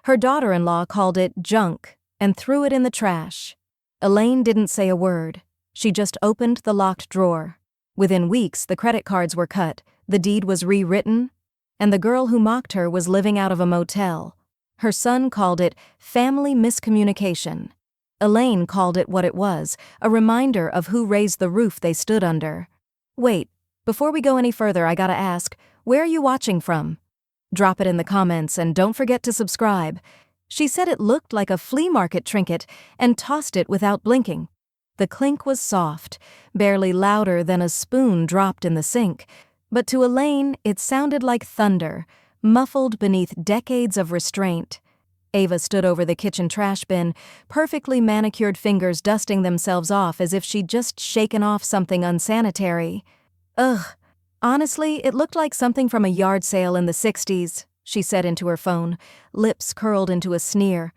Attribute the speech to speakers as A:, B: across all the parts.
A: Her daughter-in-law called it junk and threw it in the trash. Elaine didn't say a word. She just opened the locked drawer. Within weeks, the credit cards were cut, the deed was rewritten, and the girl who mocked her was living out of a motel. Her son called it family miscommunication. Elaine called it what it was, a reminder of who raised the roof they stood under. Wait, before we go any further, I gotta ask, where are you watching from? Drop it in the comments and don't forget to subscribe. She said it looked like a flea market trinket and tossed it without blinking. The clink was soft, barely louder than a spoon dropped in the sink, but to Elaine it sounded like thunder, muffled beneath decades of restraint. Ava stood over the kitchen trash bin, perfectly manicured fingers dusting themselves off as if she'd just shaken off something unsanitary. Ugh, honestly, it looked like something from a yard sale in the 60s, she said into her phone, lips curled into a sneer.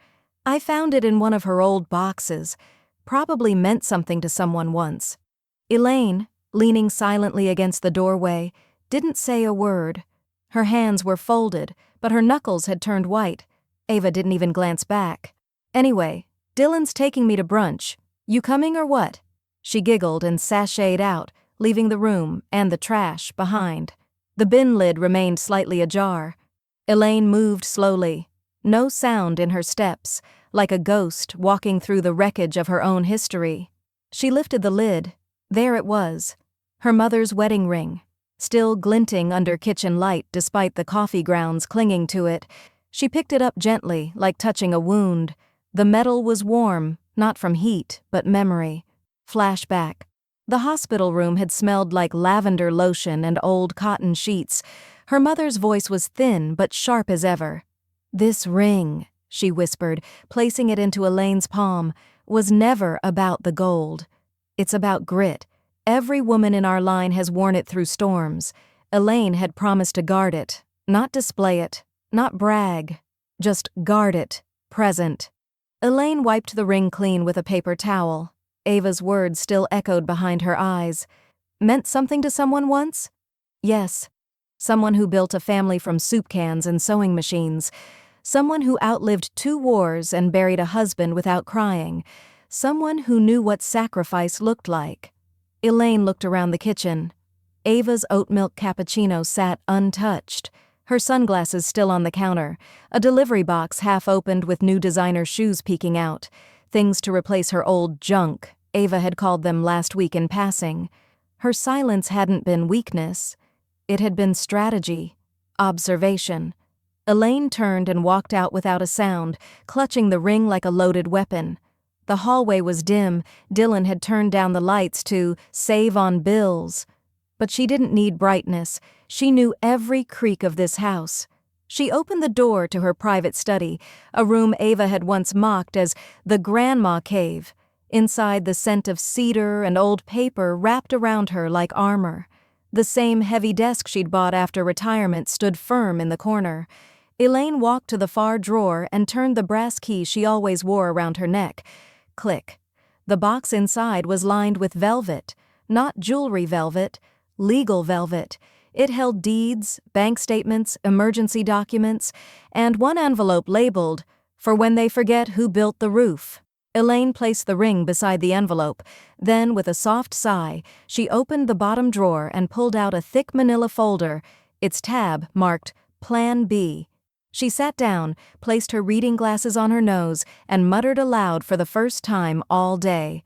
A: I found it in one of her old boxes. Probably meant something to someone once. Elaine, leaning silently against the doorway, didn't say a word. Her hands were folded, but her knuckles had turned white. Ava didn't even glance back. Anyway, Dylan's taking me to brunch. You coming or what? She giggled and sashayed out, leaving the room and the trash behind. The bin lid remained slightly ajar. Elaine moved slowly, no sound in her steps, like a ghost walking through the wreckage of her own history. She lifted the lid. There it was, her mother's wedding ring, still glinting under kitchen light despite the coffee grounds clinging to it. She picked it up gently, like touching a wound. The metal was warm, not from heat, but memory. Flashback. The hospital room had smelled like lavender lotion and old cotton sheets. Her mother's voice was thin but sharp as ever. This ring, she whispered, placing it into Elaine's palm, was never about the gold. It's about grit. Every woman in our line has worn it through storms. Elaine had promised to guard it, not display it, not brag, just guard it, present. Elaine wiped the ring clean with a paper towel. Ava's words still echoed behind her eyes. Meant something to someone once? Yes. Someone who built a family from soup cans and sewing machines. Someone who outlived 2 wars and buried a husband without crying. Someone who knew what sacrifice looked like. Elaine looked around the kitchen. Ava's oat milk cappuccino sat untouched, her sunglasses still on the counter, a delivery box half opened with new designer shoes peeking out, things to replace her old junk, Ava had called them last week in passing. Her silence hadn't been weakness. It had been strategy, observation. Elaine turned and walked out without a sound, clutching the ring like a loaded weapon. The hallway was dim. Dylan had turned down the lights to save on bills. But she didn't need brightness. She knew every creak of this house. She opened the door to her private study, a room Ava had once mocked as the grandma cave. Inside, the scent of cedar and old paper wrapped around her like armor. The same heavy desk she'd bought after retirement stood firm in the corner. Elaine walked to the far drawer and turned the brass key she always wore around her neck. Click. The box inside was lined with velvet, not jewelry velvet, legal velvet. It held deeds, bank statements, emergency documents, and one envelope labeled, "For when they forget who built the roof." Elaine placed the ring beside the envelope. Then, with a soft sigh, she opened the bottom drawer and pulled out a thick manila folder, its tab marked Plan B. She sat down, placed her reading glasses on her nose, and muttered aloud for the first time all day.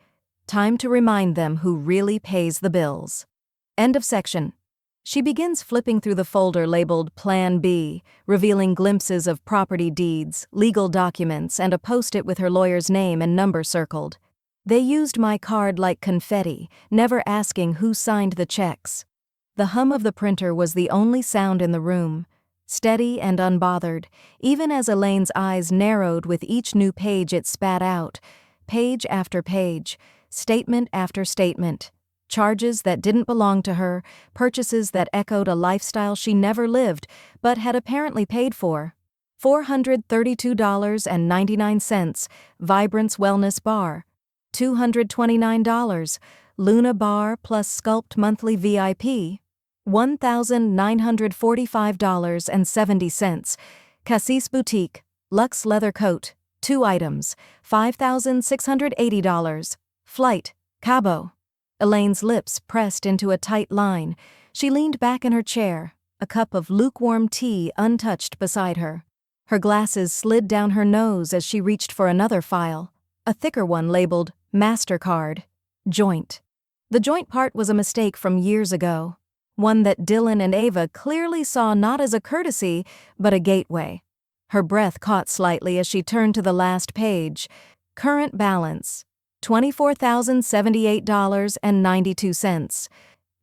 A: Time to remind them who really pays the bills. End of section. She begins flipping through the folder labeled Plan B, revealing glimpses of property deeds, legal documents, and a post-it with her lawyer's name and number circled. They used my card like confetti, never asking who signed the checks. The hum of the printer was the only sound in the room, steady and unbothered, even as Elaine's eyes narrowed with each new page it spat out, page after page, statement after statement. Charges that didn't belong to her, purchases that echoed a lifestyle she never lived but had apparently paid for. $432.99, Vibrance Wellness Bar. $229, Luna Bar plus Sculpt Monthly VIP. $1,945.70, Cassis Boutique, Luxe leather coat, 2 items, $5,680. Flight, Cabo. Elaine's lips pressed into a tight line. She leaned back in her chair, a cup of lukewarm tea untouched beside her. Her glasses slid down her nose as she reached for another file, a thicker one labeled MasterCard, Joint. The joint part was a mistake from years ago, one that Dylan and Ava clearly saw not as a courtesy, but a gateway. Her breath caught slightly as she turned to the last page. Current balance, $24,078.92.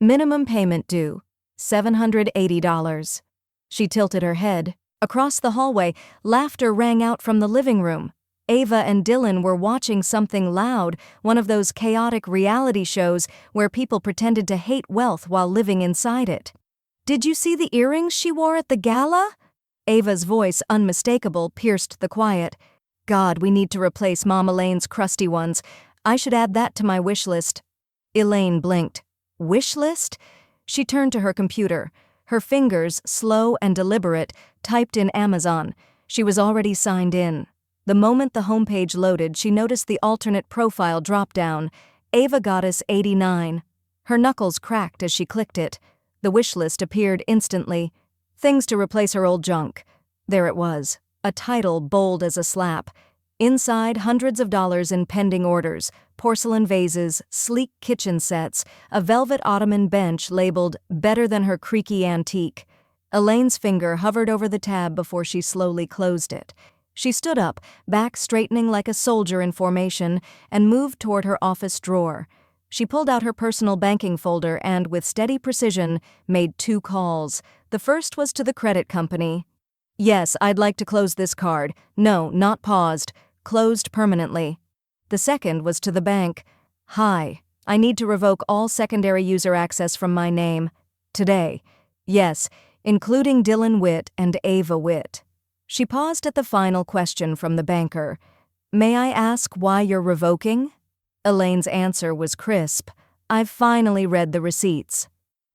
A: Minimum payment due, $780. She tilted her head. Across the hallway, laughter rang out from the living room. Ava and Dylan were watching something loud, one of those chaotic reality shows where people pretended to hate wealth while living inside it. "Did you see the earrings she wore at the gala?" Ava's voice, unmistakable, pierced the quiet. "God, we need to replace Mom Elaine's crusty ones. I should add that to my wish list." Elaine blinked. Wish list? She turned to her computer. Her fingers, slow and deliberate, typed in Amazon. She was already signed in. The moment the homepage loaded, she noticed the alternate profile drop down. Ava Goddess 89. Her knuckles cracked as she clicked it. The wish list appeared instantly. Things to replace her old junk. There it was, a title bold as a slap. Inside, hundreds of dollars in pending orders, porcelain vases, sleek kitchen sets, a velvet ottoman bench labeled "Better Than Her Creaky Antique." Elaine's finger hovered over the tab before she slowly closed it. She stood up, back straightening like a soldier in formation, and moved toward her office drawer. She pulled out her personal banking folder and, with steady precision, made 2 calls. The first was to the credit company. "Yes, I'd like to close this card. No, not paused. Closed permanently." The second was to the bank. "Hi, I need to revoke all secondary user access from my name. Today. Yes, including Dylan Witt and Ava Witt." She paused at the final question from the banker. "May I ask why you're revoking?" Elaine's answer was crisp. "I've finally read the receipts."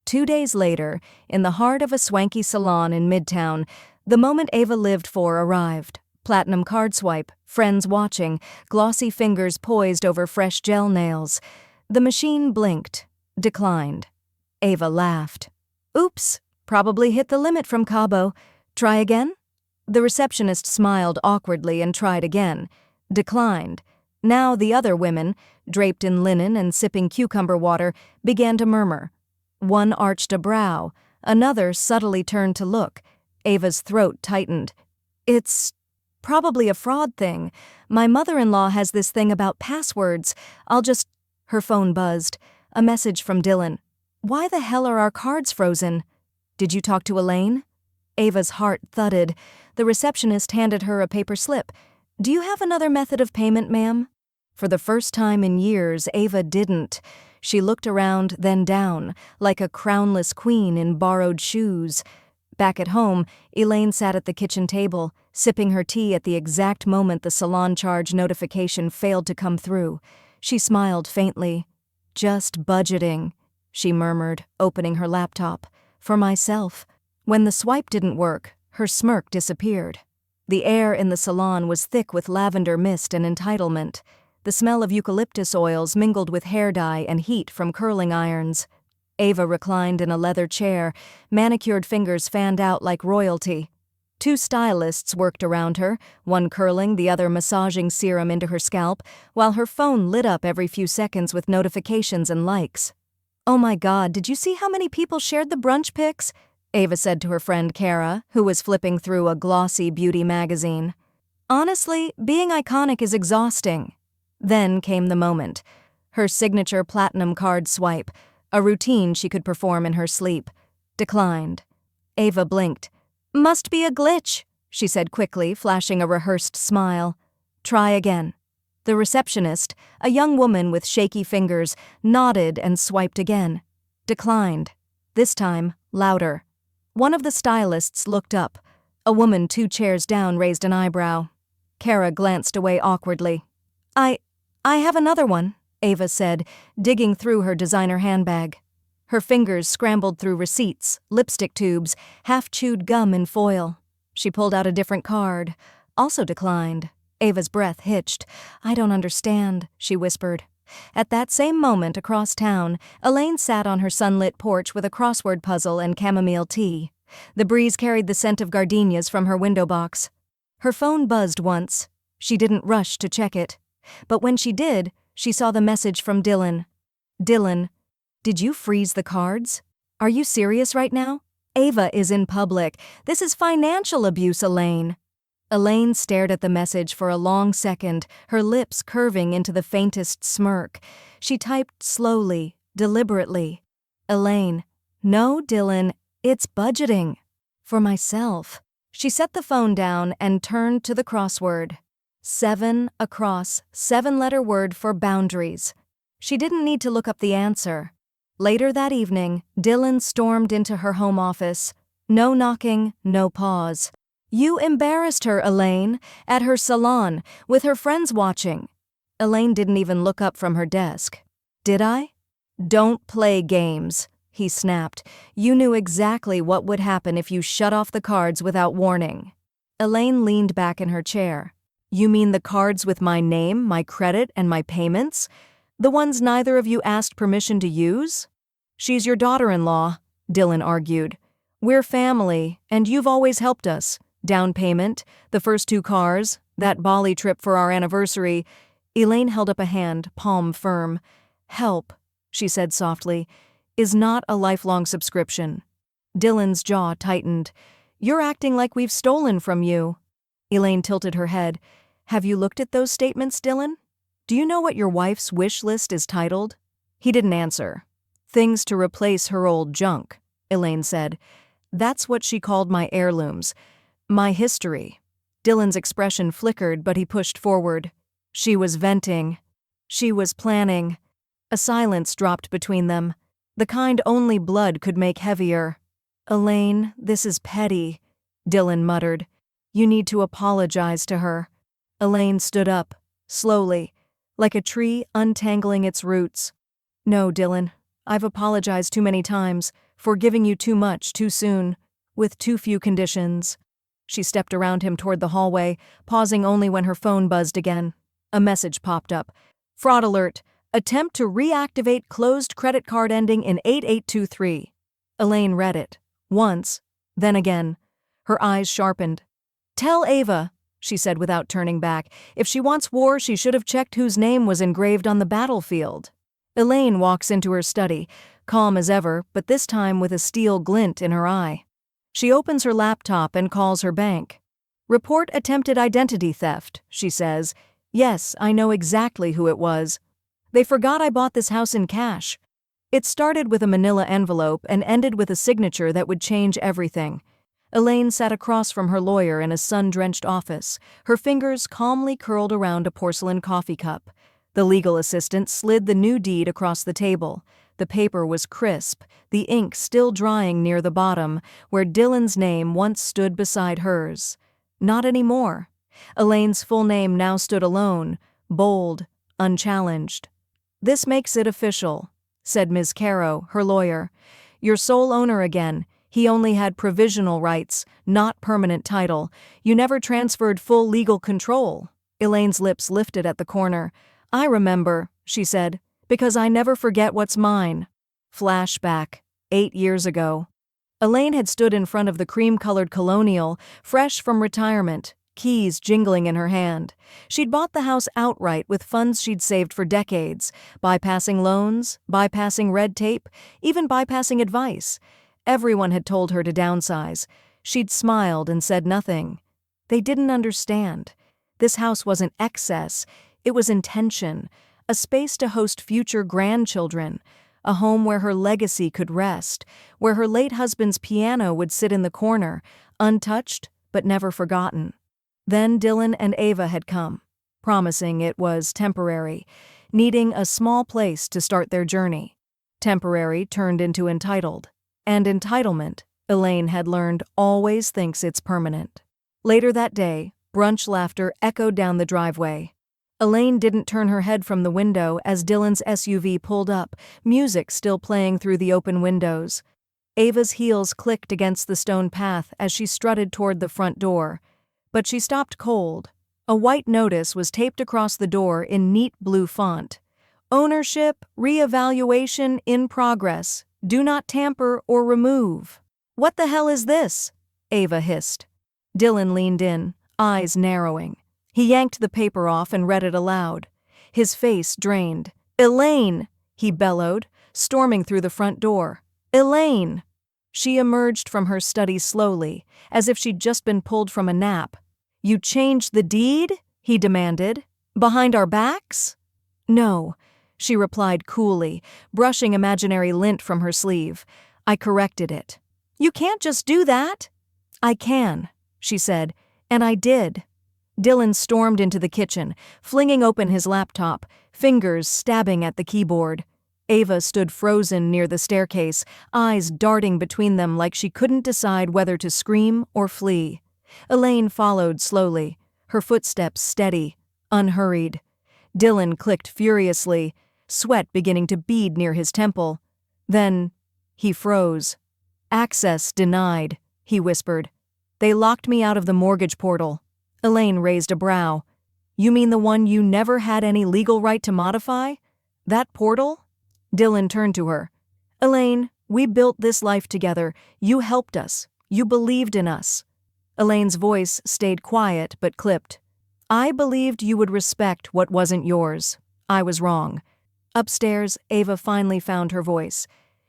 A: 2 days later, in the heart of a swanky salon in Midtown, the moment Ava lived for arrived. Platinum card swipe, friends watching, glossy fingers poised over fresh gel nails. The machine blinked, declined. Ava laughed. "Oops, probably hit the limit from Cabo. Try again?" The receptionist smiled awkwardly and tried again. Declined. Now the other women, draped in linen and sipping cucumber water, began to murmur. One arched a brow, another subtly turned to look. Ava's throat tightened. "It's probably a fraud thing. My mother-in-law has this thing about passwords. I'll just—" Her phone buzzed. A message from Dylan. "Why the hell are our cards frozen?" "Did you talk to Elaine?" Ava's heart thudded. The receptionist handed her a paper slip. "Do you have another method of payment, ma'am?" For the first time in years, Ava didn't. She looked around, then down, like a crownless queen in borrowed shoes. Back at home, Elaine sat at the kitchen table, sipping her tea at the exact moment the salon charge notification failed to come through. She smiled faintly. "Just budgeting," she murmured, opening her laptop. "For myself." When the swipe didn't work, her smirk disappeared. The air in the salon was thick with lavender mist and entitlement. The smell of eucalyptus oils mingled with hair dye and heat from curling irons. Ava reclined in a leather chair, manicured fingers fanned out like royalty. 2 stylists worked around her, one curling, the other massaging serum into her scalp, while her phone lit up every few seconds with notifications and likes. "Oh my God, did you see how many people shared the brunch pics?" Ava said to her friend Kara, who was flipping through a glossy beauty magazine. "Honestly, being iconic is exhausting." Then came the moment. Her signature platinum card swipe, a routine she could perform in her sleep. Declined. Ava blinked. "Must be a glitch," she said quickly, flashing a rehearsed smile. "Try again." The receptionist, a young woman with shaky fingers, nodded and swiped again. Declined. This time, louder. One of the stylists looked up. A woman 2 chairs down raised an eyebrow. Kara glanced away awkwardly. I have another one," Ava said, digging through her designer handbag. Her fingers scrambled through receipts, lipstick tubes, half-chewed gum in foil. She pulled out a different card. also declined. Ava's breath hitched. "I don't understand," she whispered. At that same moment across town, Elaine sat on her sunlit porch with a crossword puzzle and chamomile tea. The breeze carried the scent of gardenias from her window box. Her phone buzzed once. She didn't rush to check it. But when she did, she saw the message from Dylan. "Dylan, did you freeze the cards? Are you serious right now? Ava is in public. This is financial abuse, Elaine." Elaine stared at the message for a long second, her lips curving into the faintest smirk. She typed slowly, deliberately. "Elaine, no, Dylan, it's budgeting. For myself." She set the phone down and turned to the crossword. 7 across, 7-letter word for boundaries. She didn't need to look up the answer. Later that evening, Dylan stormed into her home office. No knocking, no pause. "You embarrassed her, Elaine, at her salon, with her friends watching." Elaine didn't even look up from her desk. "Did I?" "Don't play games," he snapped. "You knew exactly what would happen if you shut off the cards without warning." Elaine leaned back in her chair. "You mean the cards with my name, my credit, and my payments? The ones neither of you asked permission to use?" "She's your daughter-in-law," Dylan argued. "We're family, and you've always helped us. Down payment, the first 2 cars, that Bali trip for our anniversary." Elaine held up a hand, palm firm. "Help," she said softly, "is not a lifelong subscription." Dylan's jaw tightened. "You're acting like we've stolen from you." Elaine tilted her head. "Have you looked at those statements, Dylan? Do you know what your wife's wish list is titled?" He didn't answer. "Things to replace her old junk," Elaine said. "That's what she called my heirlooms. My history." Dylan's expression flickered, but he pushed forward. "She was venting. She was planning." A silence dropped between them, the kind only blood could make heavier. "Elaine, this is petty," Dylan muttered. "You need to apologize to her." Elaine stood up, slowly, like a tree untangling its roots. "No, Dylan, I've apologized too many times, for giving you too much too soon, with too few conditions." She stepped around him toward the hallway, pausing only when her phone buzzed again. A message popped up. "Fraud alert. Attempt to reactivate closed credit card ending in 8823. Elaine read it. Once, then again. Her eyes sharpened. "Tell Ava," she said without turning back, "if she wants war, she should have checked whose name was engraved on the battlefield." Elaine walks into her study, calm as ever, but this time with a steel glint in her eye. She opens her laptop and calls her bank. "Report attempted identity theft," she says. "Yes, I know exactly who it was. They forgot I bought this house in cash." It started with a manila envelope and ended with a signature that would change everything. Elaine sat across from her lawyer in a sun-drenched office, her fingers calmly curled around a porcelain coffee cup. The legal assistant slid the new deed across the table. The paper was crisp, the ink still drying near the bottom, where Dylan's name once stood beside hers. Not anymore. Elaine's full name now stood alone, bold, unchallenged. "This makes it official," said Ms. Caro, her lawyer. "You're sole owner again. He only had provisional rights, not permanent title. You never transferred full legal control." Elaine's lips lifted at the corner. "I remember," she said, "because I never forget what's mine." Flashback, 8 years ago. Elaine had stood in front of the cream-colored colonial, fresh from retirement, keys jingling in her hand. She'd bought the house outright with funds she'd saved for decades, bypassing loans, bypassing red tape, even bypassing advice. Everyone had told her to downsize. She'd smiled and said nothing. They didn't understand. This house wasn't excess, it was intention, a space to host future grandchildren, a home where her legacy could rest, where her late husband's piano would sit in the corner, untouched but never forgotten. Then Dylan and Ava had come, promising it was temporary, needing a small place to start their journey. Temporary turned into entitled. And entitlement, Elaine had learned, always thinks it's permanent. Later that day, brunch laughter echoed down the driveway. Elaine didn't turn her head from the window as Dylan's SUV pulled up, music still playing through the open windows. Ava's heels clicked against the stone path as she strutted toward the front door. But she stopped cold. A white notice was taped across the door in neat blue font. Ownership, reevaluation in progress. Do not tamper or remove. What the hell is this? Ava hissed. Dylan leaned in, eyes narrowing. He yanked the paper off and read it aloud. His face drained. Elaine! He bellowed, storming through the front door. Elaine! She emerged from her study slowly, as if she'd just been pulled from a nap. You changed the deed? He demanded. Behind our backs? No, she replied coolly, brushing imaginary lint from her sleeve. I corrected it. You can't just do that. I can, she said, and I did. Dylan stormed into the kitchen, flinging open his laptop, fingers stabbing at the keyboard. Ava stood frozen near the staircase, eyes darting between them like she couldn't decide whether to scream or flee. Elaine followed slowly, her footsteps steady, unhurried. Dylan clicked furiously, sweat beginning to bead near his temple. Then he froze. Access denied, he whispered. They locked me out of the mortgage portal. Elaine raised a brow. You mean the one you never had any legal right to modify? That portal? Dylan turned to her. Elaine, we built this life together. You helped us. You believed in us. Elaine's voice stayed quiet but clipped. I believed you would respect what wasn't yours. I was wrong. Upstairs, Ava finally found her voice.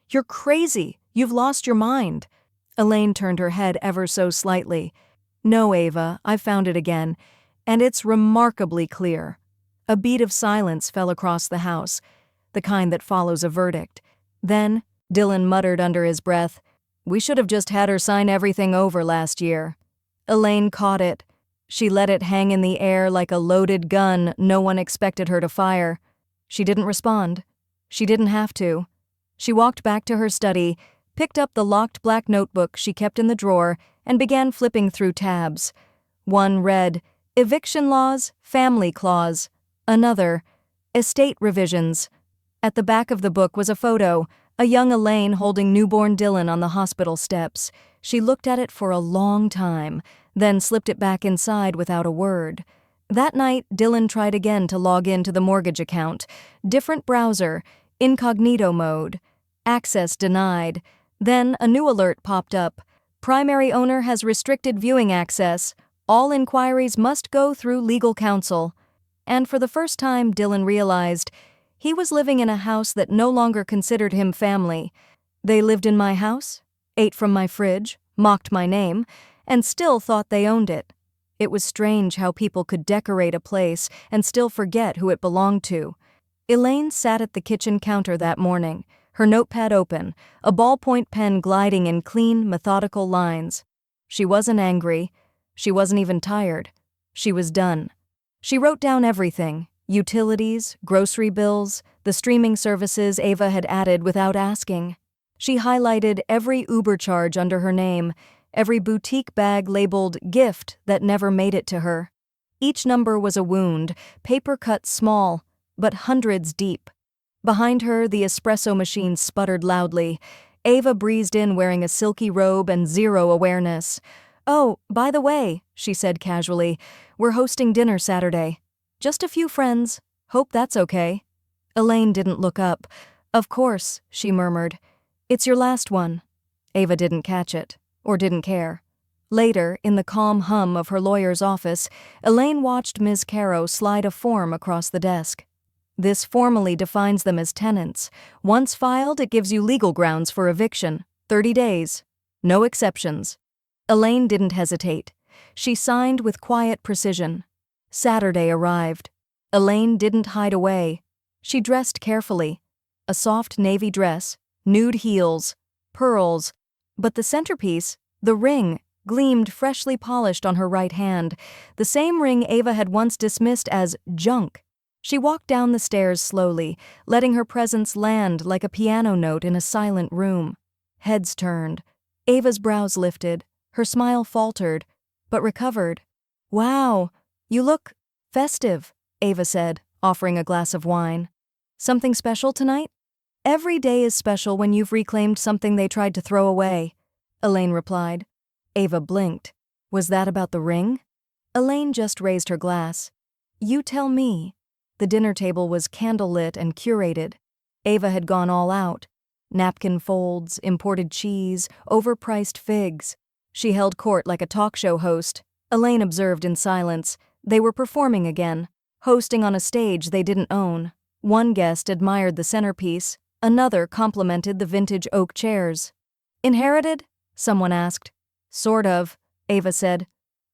A: You're crazy. You've lost your mind. Elaine turned her head ever so slightly. No, Ava, I've found it again, and it's remarkably clear. A beat of silence fell across the house, the kind that follows a verdict. Then, Dylan muttered under his breath, we should have just had her sign everything over last year. Elaine caught it. She let it hang in the air like a loaded gun no one expected her to fire. She didn't respond. She didn't have to. She walked back to her study, picked up the locked black notebook she kept in the drawer, and began flipping through tabs. One read, Eviction Laws, Family Clause. Another, Estate Revisions. At the back of the book was a photo, a young Elaine holding newborn Dylan on the hospital steps. She looked at it for a long time, then slipped it back inside without a word. That night, Dylan tried again to log in to the mortgage account. Different browser, incognito mode. Access denied. Then a new alert popped up. Primary owner has restricted viewing access. All inquiries must go through legal counsel. And for the first time, Dylan realized he was living in a house that no longer considered him family. They lived in my house, ate from my fridge, mocked my name, and still thought they owned it. It was strange how people could decorate a place and still forget who it belonged to. Elaine sat at the kitchen counter that morning, her notepad open, a ballpoint pen gliding in clean, methodical lines. She wasn't angry. She wasn't even tired. She was done. She wrote down everything: utilities, grocery bills, the streaming services Ava had added without asking. She highlighted every Uber charge under her name, every boutique bag labeled gift that never made it to her. Each number was a wound, paper cut small, but hundreds deep. Behind her, the espresso machine sputtered loudly. Ava breezed in wearing a silky robe and zero awareness. Oh, by the way, she said casually, we're hosting dinner Saturday. Just a few friends. Hope that's okay. Elaine didn't look up. Of course, she murmured. It's your last one. Ava didn't catch it, or didn't care. Later, in the calm hum of her lawyer's office, Elaine watched Ms. Caro slide a form across the desk. This formally defines them as tenants. Once filed, it gives you legal grounds for eviction. 30 days. No exceptions. Elaine didn't hesitate. She signed with quiet precision. Saturday arrived. Elaine didn't hide away. She dressed carefully. A soft navy dress, nude heels, pearls. But the centerpiece, the ring, gleamed freshly polished on her right hand, the same ring Ava had once dismissed as junk. She walked down the stairs slowly, letting her presence land like a piano note in a silent room. Heads turned. Ava's brows lifted. Her smile faltered, but recovered. Wow, you look festive, Ava said, offering a glass of wine. Something special tonight? Every day is special when you've reclaimed something they tried to throw away, Elaine replied. Ava blinked. Was that about the ring? Elaine just raised her glass. You tell me. The dinner table was candlelit and curated. Ava had gone all out. Napkin folds, imported cheese, overpriced figs. She held court like a talk show host. Elaine observed in silence. They were performing again, hosting on a stage they didn't own. One guest admired the centerpiece, another complimented the vintage oak chairs. Inherited? Someone asked. Sort of, Ava said.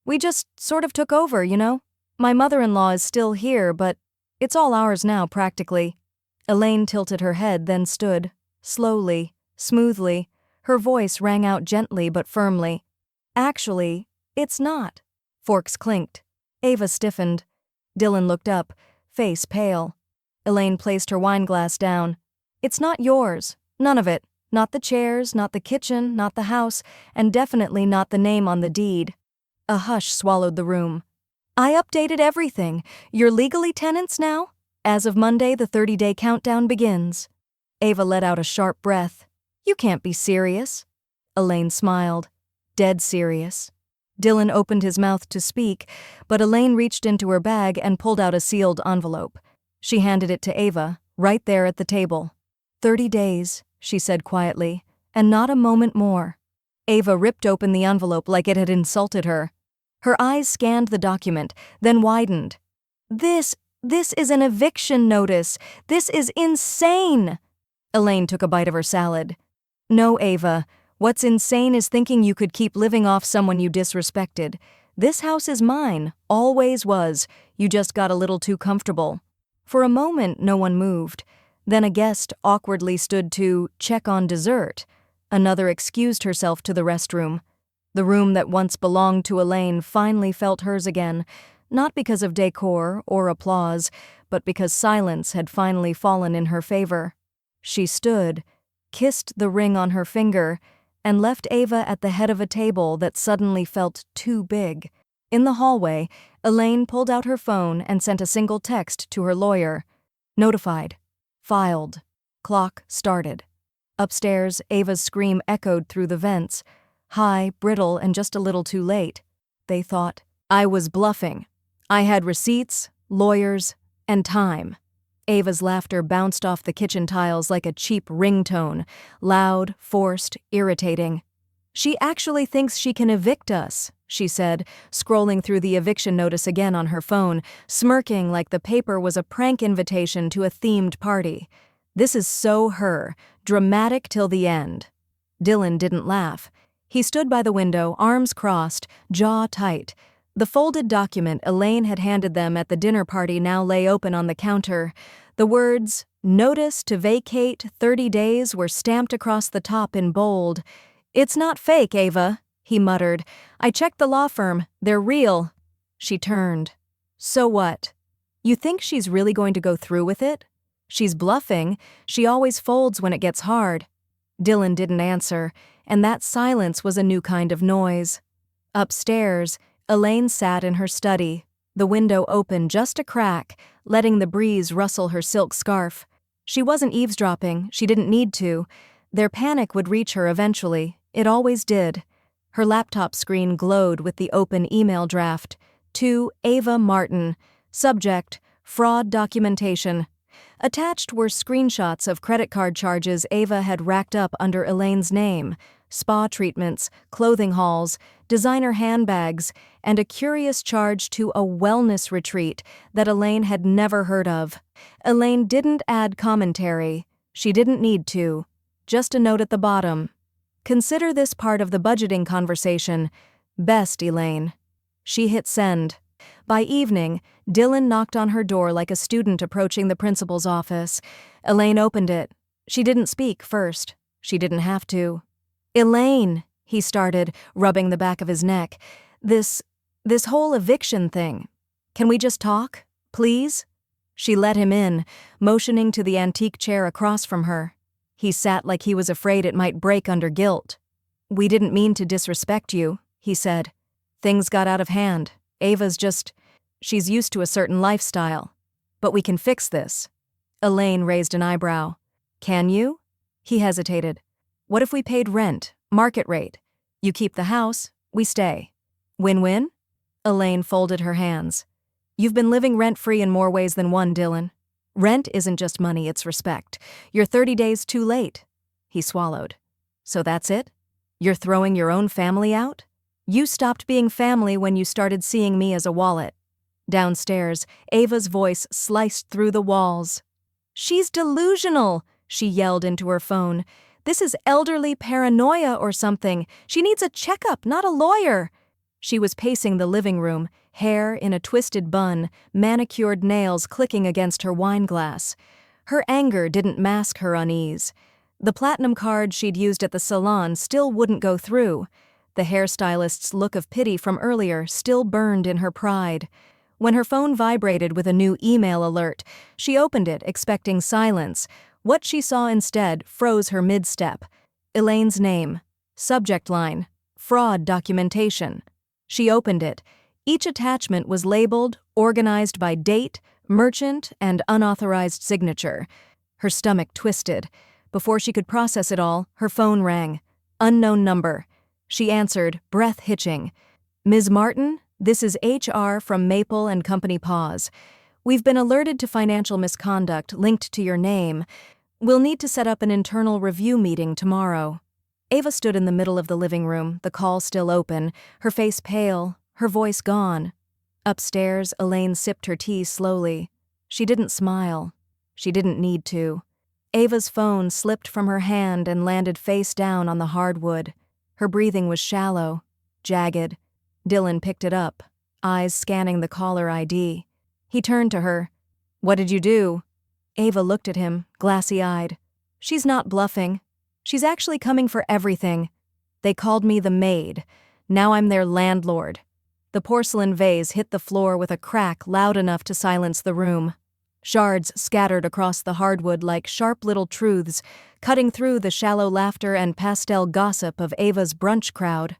A: We just sort of took over, you know? My mother-in-law is still here, but it's all ours now, practically. Elaine tilted her head, then stood. Slowly, smoothly, her voice rang out gently but firmly. Actually, it's not. Forks clinked. Ava stiffened. Dylan looked up, face pale. Elaine placed her wineglass down. It's not yours. None of it. Not the chairs, not the kitchen, not the house, and definitely not the name on the deed. A hush swallowed the room. I updated everything. You're legally tenants now? As of Monday, the 30-day countdown begins. Ava let out a sharp breath. You can't be serious. Elaine smiled. Dead serious. Dylan opened his mouth to speak, but Elaine reached into her bag and pulled out a sealed envelope. She handed it to Ava, right there at the table. 30 days, she said quietly, and not a moment more. Ava ripped open the envelope like it had insulted her. Her eyes scanned the document, then widened. This is an eviction notice. This is insane. Elaine took a bite of her salad. No, Ava. What's insane is thinking you could keep living off someone you disrespected. This house is mine, always was. You just got a little too comfortable. For a moment, no one moved. Then a guest awkwardly stood to check on dessert. Another excused herself to the restroom. The room that once belonged to Elaine finally felt hers again, not because of decor or applause, but because silence had finally fallen in her favor. She stood, kissed the ring on her finger, and left Ava at the head of a table that suddenly felt too big. In the hallway, Elaine pulled out her phone and sent a single text to her lawyer. Notified. Filed. Clock started. Upstairs, Ava's scream echoed through the vents. High, brittle, and just a little too late. They thought. I was bluffing. I had receipts, lawyers, and time. Ava's laughter bounced off the kitchen tiles like a cheap ringtone, loud, forced, irritating. She actually thinks she can evict us, she said, scrolling through the eviction notice again on her phone, smirking like the paper was a prank invitation to a themed party. This is so her, dramatic till the end. Dylan didn't laugh. He stood by the window, arms crossed, jaw tight. The folded document Elaine had handed them at the dinner party now lay open on the counter. The words, "Notice to vacate 30 days" were stamped across the top in bold. It's not fake, Ava, he muttered. I checked the law firm. They're real. She turned. So what? You think she's really going to go through with it? She's bluffing. She always folds when it gets hard. Dylan didn't answer, and that silence was a new kind of noise. Upstairs, Elaine sat in her study, the window open just a crack, letting the breeze rustle her silk scarf. She wasn't eavesdropping, she didn't need to. Their panic would reach her eventually, it always did. Her laptop screen glowed with the open email draft. To Ava Martin. Subject, fraud documentation. Attached were screenshots of credit card charges Ava had racked up under Elaine's name, spa treatments, clothing hauls, designer handbags, and a curious charge to a wellness retreat that Elaine had never heard of. Elaine didn't add commentary. She didn't need to. Just a note at the bottom. Consider this part of the budgeting conversation. Best, Elaine. She hit send. By evening, Dylan knocked on her door like a student approaching the principal's office. Elaine opened it. She didn't speak first. She didn't have to. Elaine, he started, rubbing the back of his neck. This whole eviction thing. Can we just talk, please? She let him in, motioning to the antique chair across from her. He sat like he was afraid it might break under guilt. We didn't mean to disrespect you, he said. Things got out of hand. She's used to a certain lifestyle. But we can fix this. Elaine raised an eyebrow. Can you? He hesitated. What if we paid rent, market rate? You keep the house, we stay. Win-win? Elaine folded her hands. You've been living rent-free in more ways than one, Dylan. Rent isn't just money, it's respect. You're 30 days too late. He swallowed. So that's it? You're throwing your own family out? You stopped being family when you started seeing me as a wallet. Downstairs, Ava's voice sliced through the walls. She's delusional, she yelled into her phone. This is elderly paranoia or something. She needs a checkup, not a lawyer. She was pacing the living room, hair in a twisted bun, manicured nails clicking against her wine glass. Her anger didn't mask her unease. The platinum card she'd used at the salon still wouldn't go through. The hairstylist's look of pity from earlier still burned in her pride. When her phone vibrated with a new email alert, she opened it, expecting silence. What she saw instead froze her mid-step. Elaine's name. Subject line. Fraud documentation. She opened it. Each attachment was labeled, organized by date, merchant, and unauthorized signature. Her stomach twisted. Before she could process it all, her phone rang. Unknown number. She answered, breath hitching. Ms. Martin, this is HR from Maple and Company Paws. We've been alerted to financial misconduct linked to your name. We'll need to set up an internal review meeting tomorrow. Ava stood in the middle of the living room, the call still open, her face pale, her voice gone. Upstairs, Elaine sipped her tea slowly. She didn't smile. She didn't need to. Ava's phone slipped from her hand and landed face down on the hardwood. Her breathing was shallow, jagged. Dylan picked it up, eyes scanning the caller ID. He turned to her. What did you do? Ava looked at him, glassy-eyed. She's not bluffing. She's actually coming for everything. They called me the maid. Now I'm their landlord. The porcelain vase hit the floor with a crack loud enough to silence the room. Shards scattered across the hardwood like sharp little truths, cutting through the shallow laughter and pastel gossip of Ava's brunch crowd.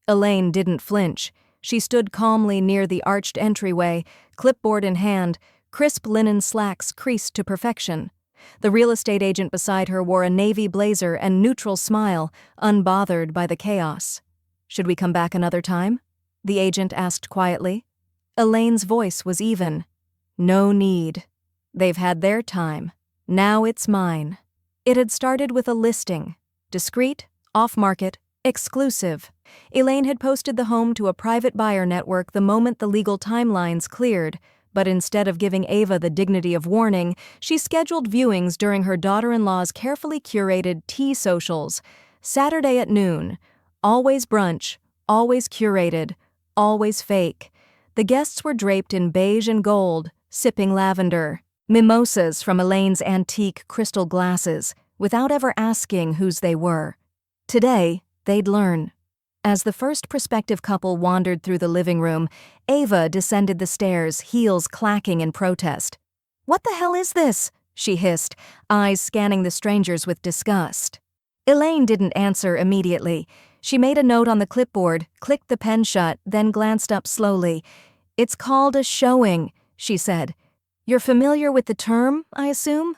A: Elaine didn't flinch. She stood calmly near the arched entryway, clipboard in hand, crisp linen slacks creased to perfection. The real estate agent beside her wore a navy blazer and neutral smile, unbothered by the chaos. Should we come back another time? The agent asked quietly. Elaine's voice was even. No need. They've had their time. Now it's mine. It had started with a listing. Discreet, off-market, exclusive. Elaine had posted the home to a private buyer network the moment the legal timelines cleared, but instead of giving Ava the dignity of warning, she scheduled viewings during her daughter-in-law's carefully curated tea socials. Saturday at noon. Always brunch, always curated, always fake. The guests were draped in beige and gold, sipping lavender. Mimosas from Elaine's antique crystal glasses, without ever asking whose they were. Today, they'd learn. As the first prospective couple wandered through the living room, Ava descended the stairs, heels clacking in protest. What the hell is this? She hissed, eyes scanning the strangers with disgust. Elaine didn't answer immediately. She made a note on the clipboard, clicked the pen shut, then glanced up slowly. It's called a showing, she said. You're familiar with the term, I assume?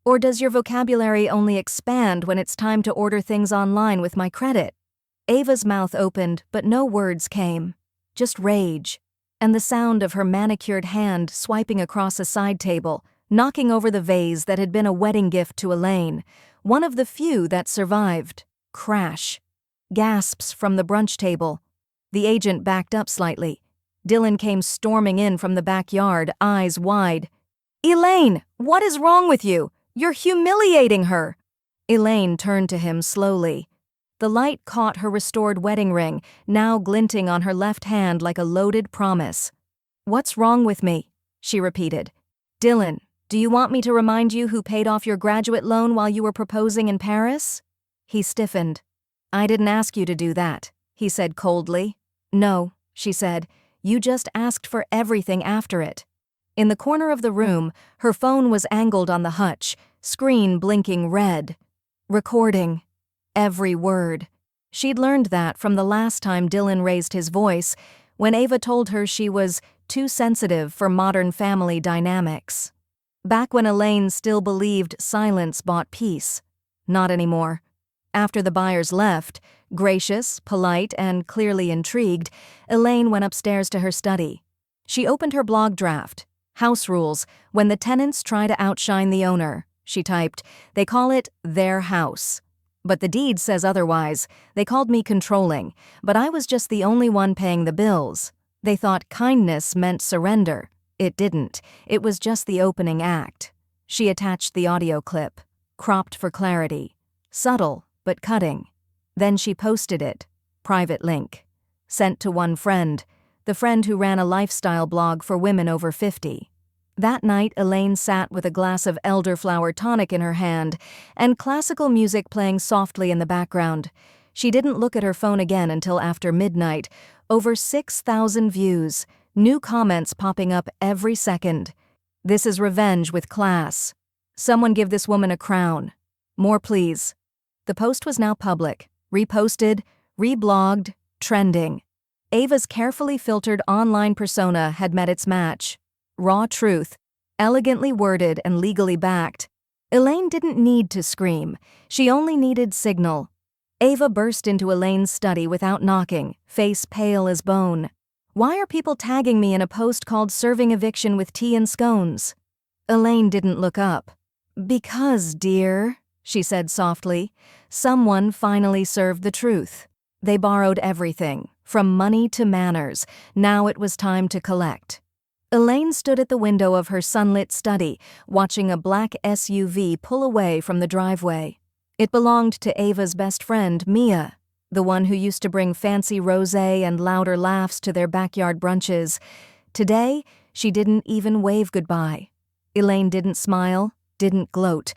A: Or does your vocabulary only expand when it's time to order things online with my credit? Ava's mouth opened, but no words came. Just rage. And the sound of her manicured hand swiping across a side table, knocking over the vase that had been a wedding gift to Elaine, one of the few that survived. Crash. Gasps from the brunch table. The agent backed up slightly. Dylan came storming in from the backyard, eyes wide. Elaine, what is wrong with you? You're humiliating her. Elaine turned to him slowly. The light caught her restored wedding ring, now glinting on her left hand like a loaded promise. What's wrong with me? She repeated. Dylan, do you want me to remind you who paid off your graduate loan while you were proposing in Paris? He stiffened. I didn't ask you to do that, he said coldly. No, she said. You just asked for everything after it. In the corner of the room, her phone was angled on the hutch, screen blinking red. Recording. Every word. She'd learned that from the last time Dylan raised his voice, when Ava told her she was too sensitive for modern family dynamics. Back when Elaine still believed silence bought peace. Not anymore. After the buyers left, Gracious, polite, and clearly intrigued, Elaine went upstairs to her study. She opened her blog draft. House rules, when the tenants try to outshine the owner, she typed. They call it their house. But the deed says otherwise. They called me controlling, but I was just the only one paying the bills. They thought kindness meant surrender. It didn't. It was just the opening act. She attached the audio clip, cropped for clarity. Subtle, but cutting. Then she posted it. Private link. Sent to one friend, the friend who ran a lifestyle blog for women over 50. That night, Elaine sat with a glass of elderflower tonic in her hand and classical music playing softly in the background. She didn't look at her phone again until after midnight. Over 6,000 views, new comments popping up every second. This is revenge with class. Someone give this woman a crown. More please. The post was now public, reposted, reblogged, trending. Ava's carefully filtered online persona had met its match. Raw truth, elegantly worded and legally backed. Elaine didn't need to scream. She only needed signal. Ava burst into Elaine's study without knocking, face pale as bone. Why are people tagging me in a post called Serving Eviction with Tea and Scones? Elaine didn't look up. Because, dear, she said softly, someone finally served the truth. They borrowed everything, from money to manners. Now it was time to collect. Elaine stood at the window of her sunlit study, watching a black SUV pull away from the driveway. It belonged to Ava's best friend, Mia, the one who used to bring fancy rosé and louder laughs to their backyard brunches. Today, she didn't even wave goodbye. Elaine didn't smile, didn't gloat,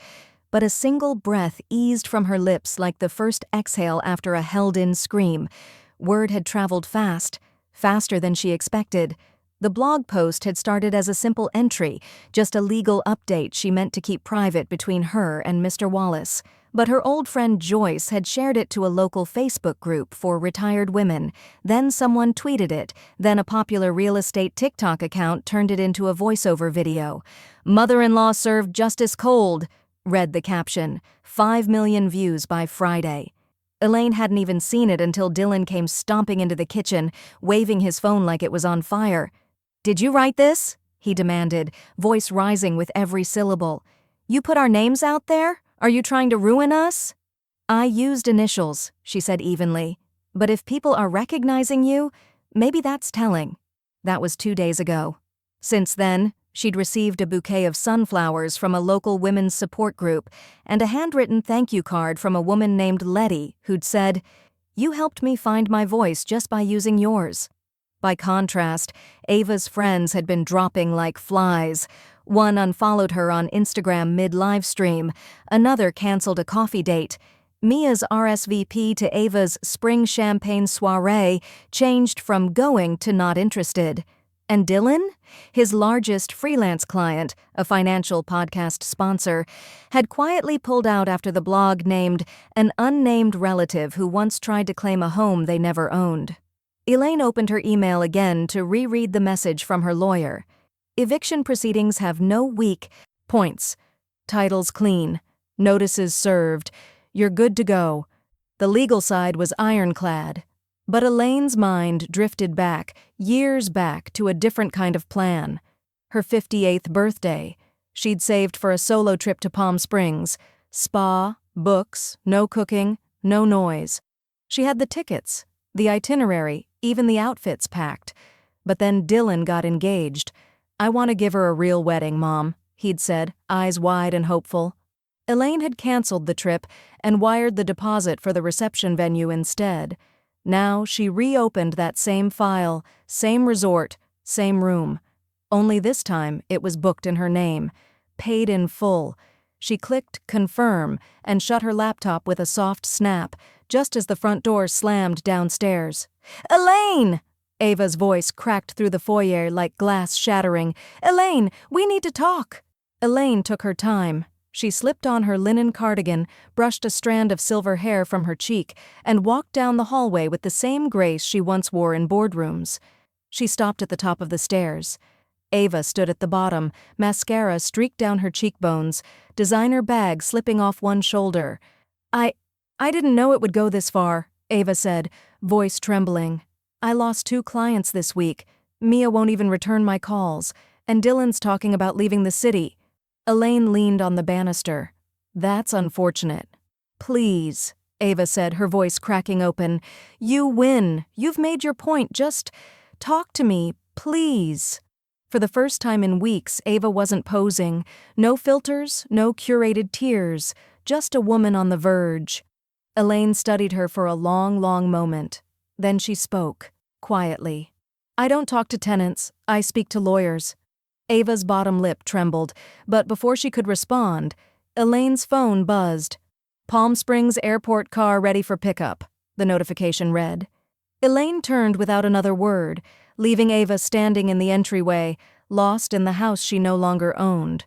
A: but a single breath eased from her lips like the first exhale after a held-in scream. Word had traveled fast, faster than she expected. The blog post had started as a simple entry, just a legal update she meant to keep private between her and Mr. Wallace. But her old friend Joyce had shared it to a local Facebook group for retired women. Then someone tweeted it. Then a popular real estate TikTok account turned it into a voiceover video. "Mother-in-law served justice cold," read the caption. 5 million views by Friday. Elaine hadn't even seen it until Dylan came stomping into the kitchen, waving his phone like it was on fire. "Did you write this?" he demanded, voice rising with every syllable. "You put our names out there? Are you trying to ruin us?" "I used initials," she said evenly. "But if people are recognizing you, maybe that's telling." That was 2 days ago. Since then, she'd received a bouquet of sunflowers from a local women's support group and a handwritten thank you card from a woman named Letty who'd said, "You helped me find my voice just by using yours." By contrast, Ava's friends had been dropping like flies. One unfollowed her on Instagram mid-livestream. Another canceled a coffee date. Mia's RSVP to Ava's spring champagne soiree changed from going to not interested. And Dylan, his largest freelance client, a financial podcast sponsor, had quietly pulled out after the blog named an unnamed relative who once tried to claim a home they never owned. Elaine opened her email again to reread the message from her lawyer. Eviction proceedings have no weak points. Titles clean. Notices served. You're good to go. The legal side was ironclad. But Elaine's mind drifted back, years back, to a different kind of plan. Her 58th birthday. She'd saved for a solo trip to Palm Springs. Spa, books, no cooking, no noise. She had the tickets, the itinerary, even the outfits packed. But then Dylan got engaged. "I want to give her a real wedding, Mom," he'd said, eyes wide and hopeful. Elaine had canceled the trip and wired the deposit for the reception venue instead. Now she reopened that same file, same resort, same room. Only this time it was booked in her name, paid in full. She clicked confirm and shut her laptop with a soft snap, just as the front door slammed downstairs. "Elaine!" Ava's voice cracked through the foyer like glass shattering. "Elaine, we need to talk." Elaine took her time. She slipped on her linen cardigan, brushed a strand of silver hair from her cheek, and walked down the hallway with the same grace she once wore in boardrooms. She stopped at the top of the stairs. Ava stood at the bottom, mascara streaked down her cheekbones, designer bag slipping off one shoulder. I didn't know it would go this far," Ava said, voice trembling. I lost 2 clients this week. Mia won't even return my calls, and Dylan's talking about leaving the city. Elaine leaned on the banister. That's unfortunate. Please, Ava said, her voice cracking open. You win. You've made your point. Just talk to me, please. For the first time in weeks, Ava wasn't posing. No filters, no curated tears, just a woman on the verge. Elaine studied her for a long, long moment. Then she spoke, quietly. I don't talk to tenants, I speak to lawyers. Ava's bottom lip trembled, but before she could respond, Elaine's phone buzzed. Palm Springs Airport car ready for pickup, the notification read. Elaine turned without another word, leaving Ava standing in the entryway, lost in the house she no longer owned.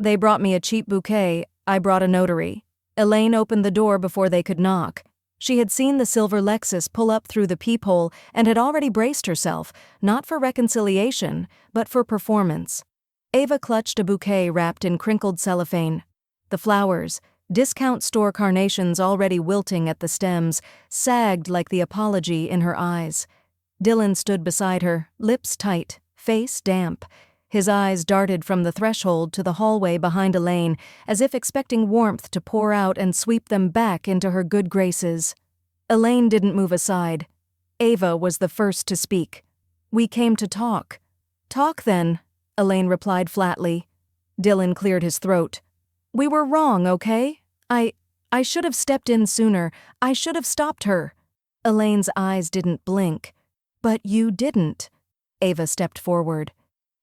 A: They brought me a cheap bouquet, I brought a notary. Elaine opened the door before they could knock. She had seen the silver Lexus pull up through the peephole and had already braced herself, not for reconciliation, but for performance. Ava clutched a bouquet wrapped in crinkled cellophane. The flowers, discount store carnations already wilting at the stems, sagged like the apology in her eyes. Dylan stood beside her, lips tight, face damp. His eyes darted from the threshold to the hallway behind Elaine, as if expecting warmth to pour out and sweep them back into her good graces. Elaine didn't move aside. Ava was the first to speak. We came to talk. Talk then, Elaine replied flatly. Dylan cleared his throat. We were wrong, okay? I should have stepped in sooner. I should have stopped her. Elaine's eyes didn't blink. But you didn't. Ava stepped forward.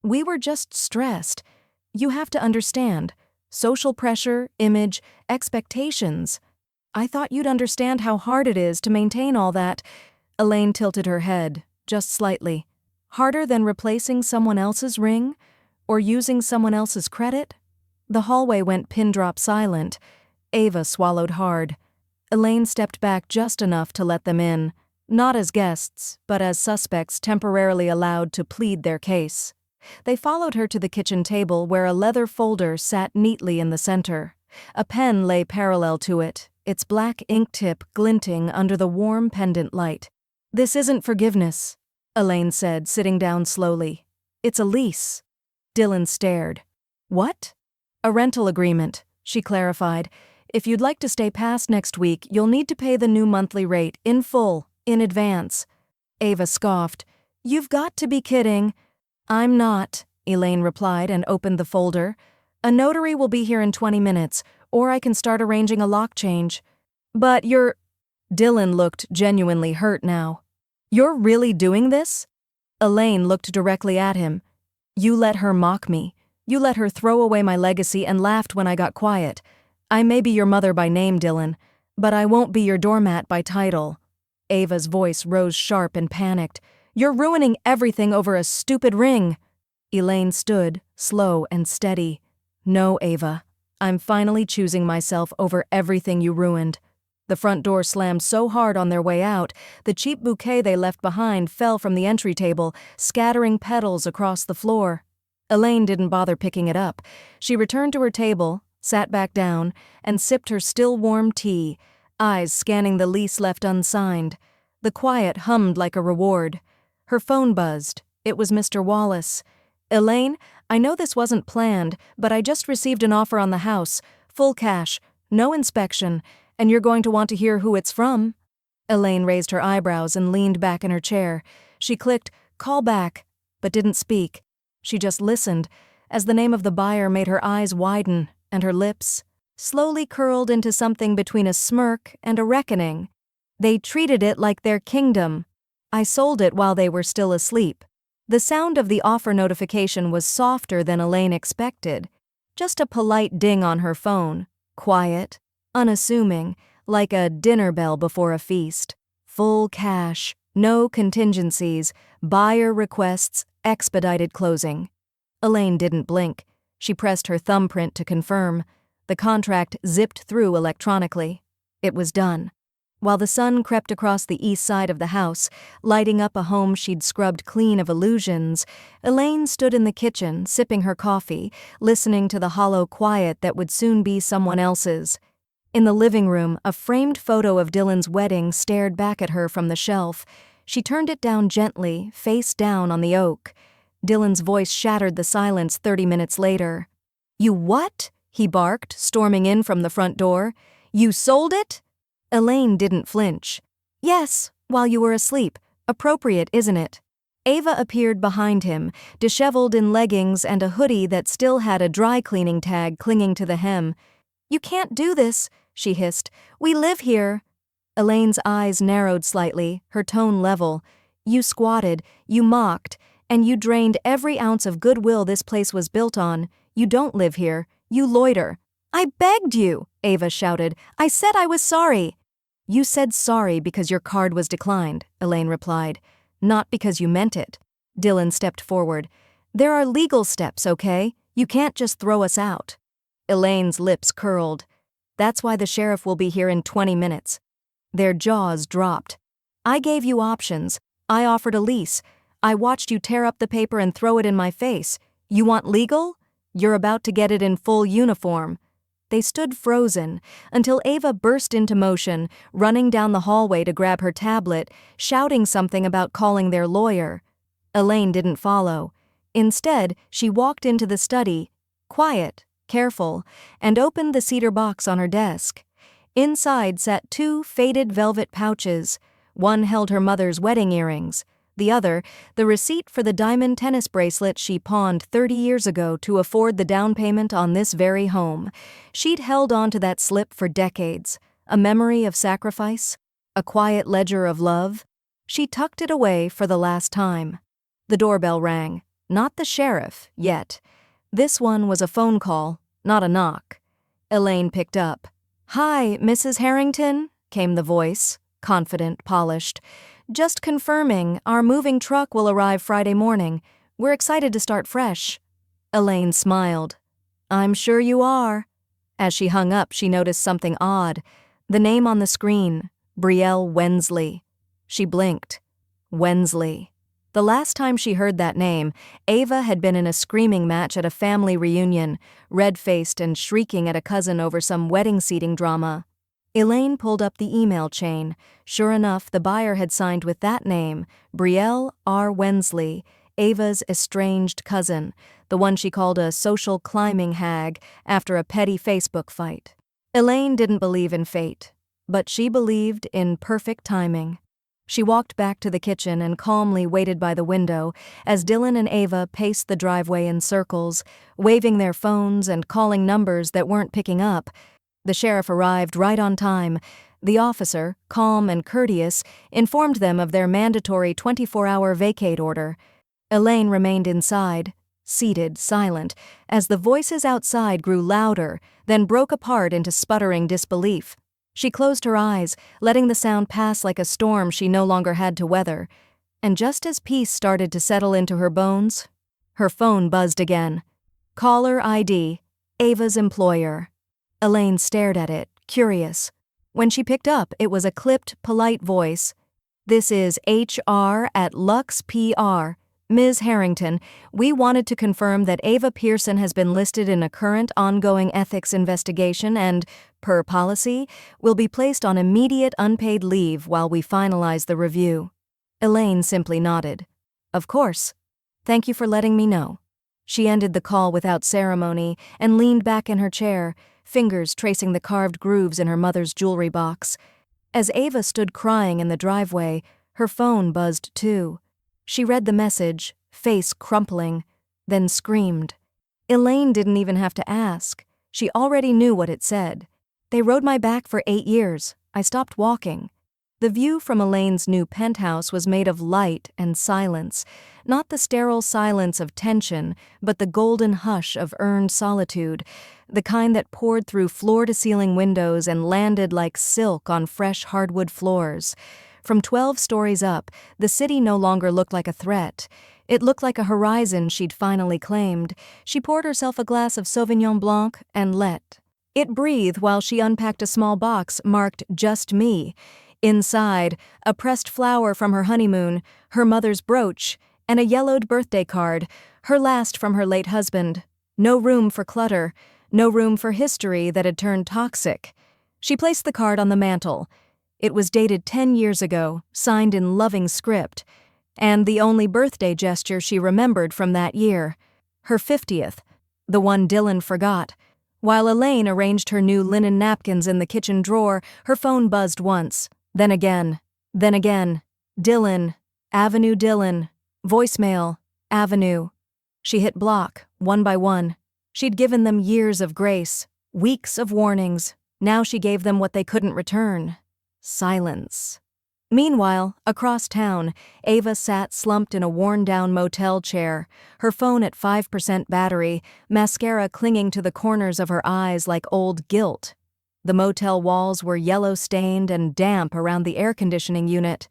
A: We were just stressed. You have to understand. Social pressure, image, expectations. I thought you'd understand how hard it is to maintain all that. Elaine tilted her head, just slightly. Harder than replacing someone else's ring? Or using someone else's credit? The hallway went pin-drop silent. Ava swallowed hard. Elaine stepped back just enough to let them in, not as guests, but as suspects temporarily allowed to plead their case. They followed her to the kitchen table where a leather folder sat neatly in the center. A pen lay parallel to it, its black ink tip glinting under the warm pendant light. This isn't forgiveness, Elaine said, sitting down slowly. It's a lease. Dylan stared. What? A rental agreement, she clarified. If you'd like to stay past next week, you'll need to pay the new monthly rate, in full, in advance. Ava scoffed. You've got to be kidding. I'm not, Elaine replied and opened the folder. A notary will be here in 20 minutes, or I can start arranging a lock change. But you're… Dylan looked genuinely hurt now. You're really doing this? Elaine looked directly at him. You let her mock me. You let her throw away my legacy and laughed when I got quiet. I may be your mother by name, Dylan, but I won't be your doormat by title. Ava's voice rose sharp and panicked. You're ruining everything over a stupid ring. Elaine stood, slow and steady. No, Ava. I'm finally choosing myself over everything you ruined. The front door slammed so hard on their way out, the cheap bouquet they left behind fell from the entry table, scattering petals across the floor. Elaine didn't bother picking it up. She returned to her table, sat back down, and sipped her still warm tea, eyes scanning the lease left unsigned. The quiet hummed like a reward. Her phone buzzed. It was Mr. Wallace. Elaine, I know this wasn't planned, but I just received an offer on the house. Full cash, no inspection, and you're going to want to hear who it's from. Elaine raised her eyebrows and leaned back in her chair. She clicked, call back, but didn't speak. She just listened, as the name of the buyer made her eyes widen, and her lips slowly curled into something between a smirk and a reckoning. They treated it like their kingdom. I sold it while they were still asleep. The sound of the offer notification was softer than Elaine expected. Just a polite ding on her phone. Quiet, unassuming, like a dinner bell before a feast. Full cash, no contingencies, buyer requests, expedited closing. Elaine didn't blink. She pressed her thumbprint to confirm. The contract zipped through electronically. It was done. While the sun crept across the east side of the house, lighting up a home she'd scrubbed clean of illusions, Elaine stood in the kitchen, sipping her coffee, listening to the hollow quiet that would soon be someone else's. In the living room, a framed photo of Dylan's wedding stared back at her from the shelf. She turned it down gently, face down on the oak. Dylan's voice shattered the silence 30 minutes later. "You what?" he barked, storming in from the front door. "You sold it?" Elaine didn't flinch. "Yes, while you were asleep. Appropriate, isn't it?" Ava appeared behind him, disheveled in leggings and a hoodie that still had a dry cleaning tag clinging to the hem. "You can't do this," she hissed. "We live here." Elaine's eyes narrowed slightly, her tone level. "You squatted, you mocked, and you drained every ounce of goodwill this place was built on. You don't live here. You loiter." "I begged you," Ava shouted. "I said I was sorry." "You said sorry because your card was declined," Elaine replied. "Not because you meant it." Dylan stepped forward. "There are legal steps, okay? You can't just throw us out." Elaine's lips curled. "That's why the sheriff will be here in 20 minutes. Their jaws dropped. "I gave you options. I offered a lease. I watched you tear up the paper and throw it in my face. You want legal? You're about to get it in full uniform." They stood frozen, until Ava burst into motion, running down the hallway to grab her tablet, shouting something about calling their lawyer. Elaine didn't follow. Instead, she walked into the study, quiet, careful, and opened the cedar box on her desk. Inside sat 2 faded velvet pouches. One held her mother's wedding earrings. The other, the receipt for the diamond tennis bracelet she pawned 30 years ago to afford the down payment on this very home. She'd held on to that slip for decades. A memory of sacrifice? A quiet ledger of love? She tucked it away for the last time. The doorbell rang. Not the sheriff, yet. This one was a phone call, not a knock. Elaine picked up. "Hi, Mrs. Harrington," came the voice, confident, polished. "Just confirming, our moving truck will arrive Friday morning. We're excited to start fresh." Elaine smiled. "I'm sure you are." As she hung up, she noticed something odd. The name on the screen, Brielle Wensley. She blinked. Wensley. The last time she heard that name, Ava had been in a screaming match at a family reunion, red-faced and shrieking at a cousin over some wedding seating drama. Elaine pulled up the email chain. Sure enough, the buyer had signed with that name, Brielle R. Wensley, Ava's estranged cousin, the one she called a social climbing hag after a petty Facebook fight. Elaine didn't believe in fate, but she believed in perfect timing. She walked back to the kitchen and calmly waited by the window as Dylan and Ava paced the driveway in circles, waving their phones and calling numbers that weren't picking up. The sheriff arrived right on time. The officer, calm and courteous, informed them of their mandatory 24-hour vacate order. Elaine remained inside, seated, silent, as the voices outside grew louder, then broke apart into sputtering disbelief. She closed her eyes, letting the sound pass like a storm she no longer had to weather. And just as peace started to settle into her bones, her phone buzzed again. Caller ID, Ava's employer. Elaine stared at it, curious. When she picked up, it was a clipped, polite voice. "This is HR at Lux PR. Ms. Harrington, we wanted to confirm that Ava Pearson has been listed in a current ongoing ethics investigation and, per policy, will be placed on immediate unpaid leave while we finalize the review." Elaine simply nodded. "Of course. Thank you for letting me know." She ended the call without ceremony and leaned back in her chair, fingers tracing the carved grooves in her mother's jewelry box. As Ava stood crying in the driveway, her phone buzzed too. She read the message, face crumpling, then screamed. Elaine didn't even have to ask. She already knew what it said. "They rode my back for 8 years. I stopped walking." The view from Elaine's new penthouse was made of light and silence, not the sterile silence of tension, but the golden hush of earned solitude, the kind that poured through floor-to-ceiling windows and landed like silk on fresh hardwood floors. From 12 stories up, the city no longer looked like a threat. It looked like a horizon she'd finally claimed. She poured herself a glass of Sauvignon Blanc and let it breathe while she unpacked a small box marked "Just Me." Inside, a pressed flower from her honeymoon, her mother's brooch, and a yellowed birthday card, her last from her late husband. No room for clutter, no room for history that had turned toxic. She placed the card on the mantel. It was dated 10 years ago, signed in loving script, and the only birthday gesture she remembered from that year. Her 50th, the one Dylan forgot. While Elaine arranged her new linen napkins in the kitchen drawer, her phone buzzed once, then again. Dylan, Avenue Dylan, voicemail, Avenue. She hit block, one by one. She'd given them years of grace, weeks of warnings. Now she gave them what they couldn't return. Silence. Meanwhile, across town, Ava sat slumped in a worn-down motel chair, her phone at 5% battery, mascara clinging to the corners of her eyes like old guilt. The motel walls were yellow-stained and damp around the air conditioning unit.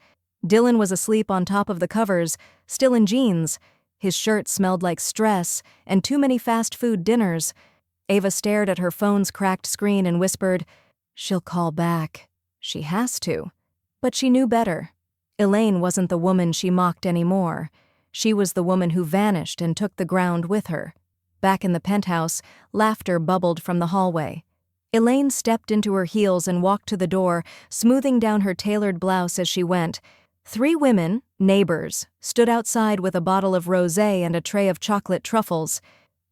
A: Dylan was asleep on top of the covers, still in jeans. His shirt smelled like stress and too many fast food dinners. Ava stared at her phone's cracked screen and whispered, "She'll call back. She has to." But she knew better. Elaine wasn't the woman she mocked anymore. She was the woman who vanished and took the ground with her. Back in the penthouse, laughter bubbled from the hallway. Elaine stepped into her heels and walked to the door, smoothing down her tailored blouse as she went. 3 women, neighbors, stood outside with a bottle of rosé and a tray of chocolate truffles.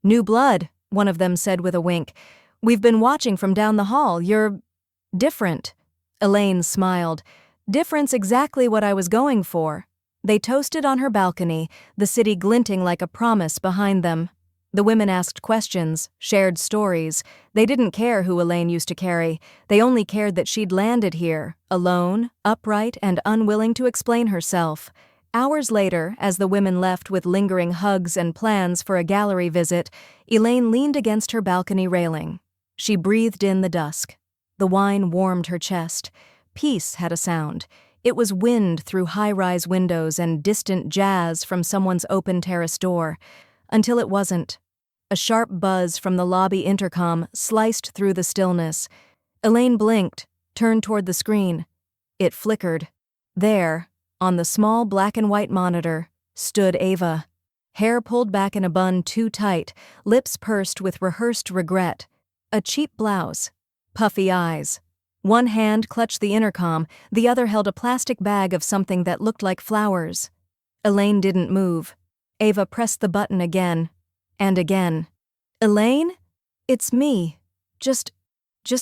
A: "New blood," one of them said with a wink. "We've been watching from down the hall. You're different." Elaine smiled. "Different's exactly what I was going for." They toasted on her balcony, the city glinting like a promise behind them. The women asked questions, shared stories. They didn't care who Elaine used to carry. They only cared that she'd landed here, alone, upright, and unwilling to explain herself. Hours later, as the women left with lingering hugs and plans for a gallery visit, Elaine leaned against her balcony railing. She breathed in the dusk. The wine warmed her chest. Peace had a sound. It was wind through high-rise windows and distant jazz from someone's open terrace door. Until it wasn't. A sharp buzz from the lobby intercom sliced through the stillness. Elaine blinked, turned toward the screen. It flickered. There, on the small black-and-white monitor, stood Ava. Hair pulled back in a bun too tight, lips pursed with rehearsed regret. A cheap blouse. Puffy eyes. One hand clutched the intercom, the other held a plastic bag of something that looked like flowers. Elaine didn't move. Ava pressed the button again, and again. "Elaine? It's me. Just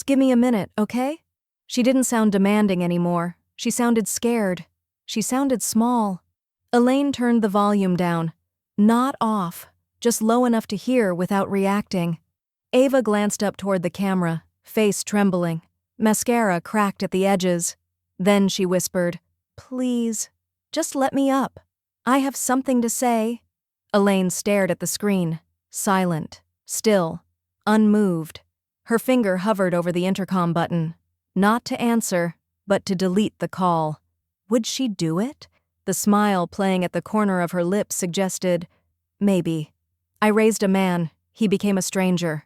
A: give me a minute, okay?" She didn't sound demanding anymore. She sounded scared. She sounded small. Elaine turned the volume down. Not off, just low enough to hear without reacting. Ava glanced up toward the camera, face trembling. Mascara cracked at the edges. Then she whispered, "Please, just let me up. I have something to say." Elaine stared at the screen, silent, still, unmoved. Her finger hovered over the intercom button, not to answer, but to delete the call. Would she do it? The smile playing at the corner of her lips suggested, "Maybe." I raised a man. He became a stranger.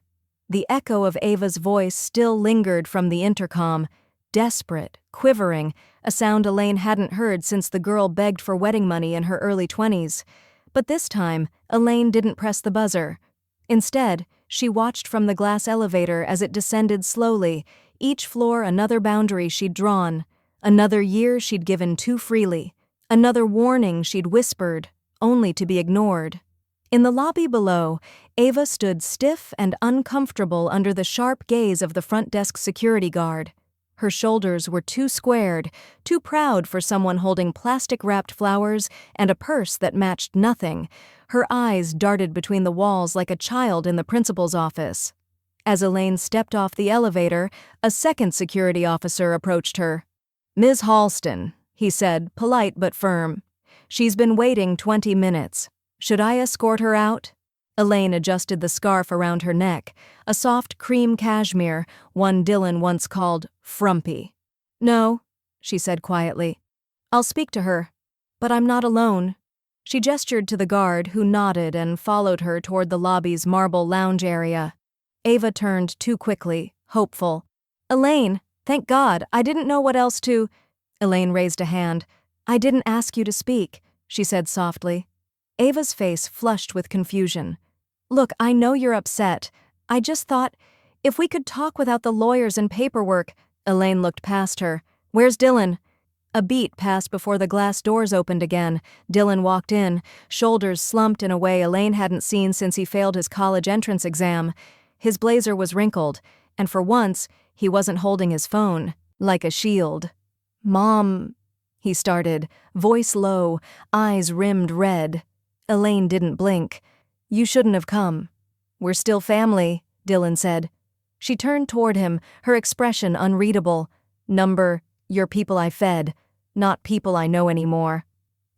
A: The echo of Ava's voice still lingered from the intercom, desperate, quivering, a sound Elaine hadn't heard since the girl begged for wedding money in her early 20s. But this time, Elaine didn't press the buzzer. Instead, she watched from the glass elevator as it descended slowly, each floor another boundary she'd drawn, another year she'd given too freely, another warning she'd whispered, only to be ignored. In the lobby below, Ava stood stiff and uncomfortable under the sharp gaze of the front desk security guard. Her shoulders were too squared, too proud for someone holding plastic-wrapped flowers and a purse that matched nothing. Her eyes darted between the walls like a child in the principal's office. As Elaine stepped off the elevator, a second security officer approached her. "Ms. Halston," he said, polite but firm. "She's been waiting 20 minutes. Should I escort her out?" Elaine adjusted the scarf around her neck, a soft cream cashmere, one Dylan once called frumpy. "No," she said quietly. "I'll speak to her. But I'm not alone." She gestured to the guard, who nodded and followed her toward the lobby's marble lounge area. Ava turned too quickly, hopeful. "Elaine, thank God, I didn't know what else to—" Elaine raised a hand. "I didn't ask you to speak," she said softly. Ava's face flushed with confusion. "Look, I know you're upset. I just thought, if we could talk without the lawyers and paperwork—" Elaine looked past her. "Where's Dylan?" A beat passed before the glass doors opened again. Dylan walked in, shoulders slumped in a way Elaine hadn't seen since he failed his college entrance exam. His blazer was wrinkled, and for once, he wasn't holding his phone, like a shield. "Mom," he started, voice low, eyes rimmed red. Elaine didn't blink. "You shouldn't have come." "We're still family," Dylan said. She turned toward him, her expression unreadable. "You're people I fed, not people I know anymore."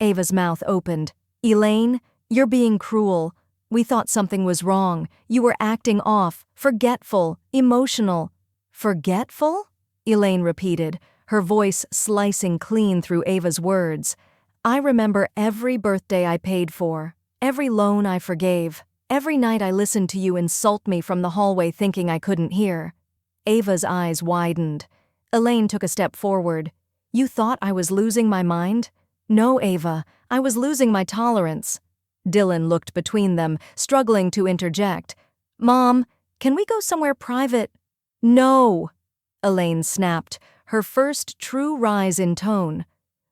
A: Ava's mouth opened. "Elaine, you're being cruel. We thought something was wrong. You were acting off, forgetful, emotional." "Forgetful?" Elaine repeated, her voice slicing clean through Ava's words. "I remember every birthday I paid for, every loan I forgave, every night I listened to you insult me from the hallway thinking I couldn't hear." Ava's eyes widened. Elaine took a step forward. "You thought I was losing my mind?" "No, Ava, I was losing my tolerance." Dylan looked between them, struggling to interject. "Mom, can we go somewhere private?" "No," Elaine snapped, her first true rise in tone.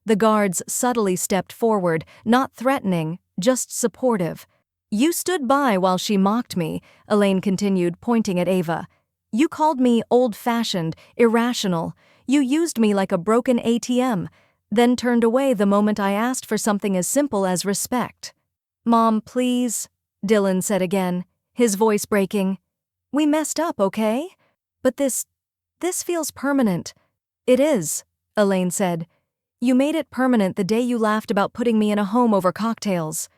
A: The guards subtly stepped forward, not threatening, just supportive. "You stood by while she mocked me," Elaine continued, pointing at Ava. "You called me old-fashioned, irrational. You used me like a broken ATM, then turned away the moment I asked for something as simple as respect." "Mom, please," Dylan said again, his voice breaking. "We messed up, okay? But this feels permanent." "It is," Elaine said. "You made it permanent the day you laughed about putting me in a home over cocktails."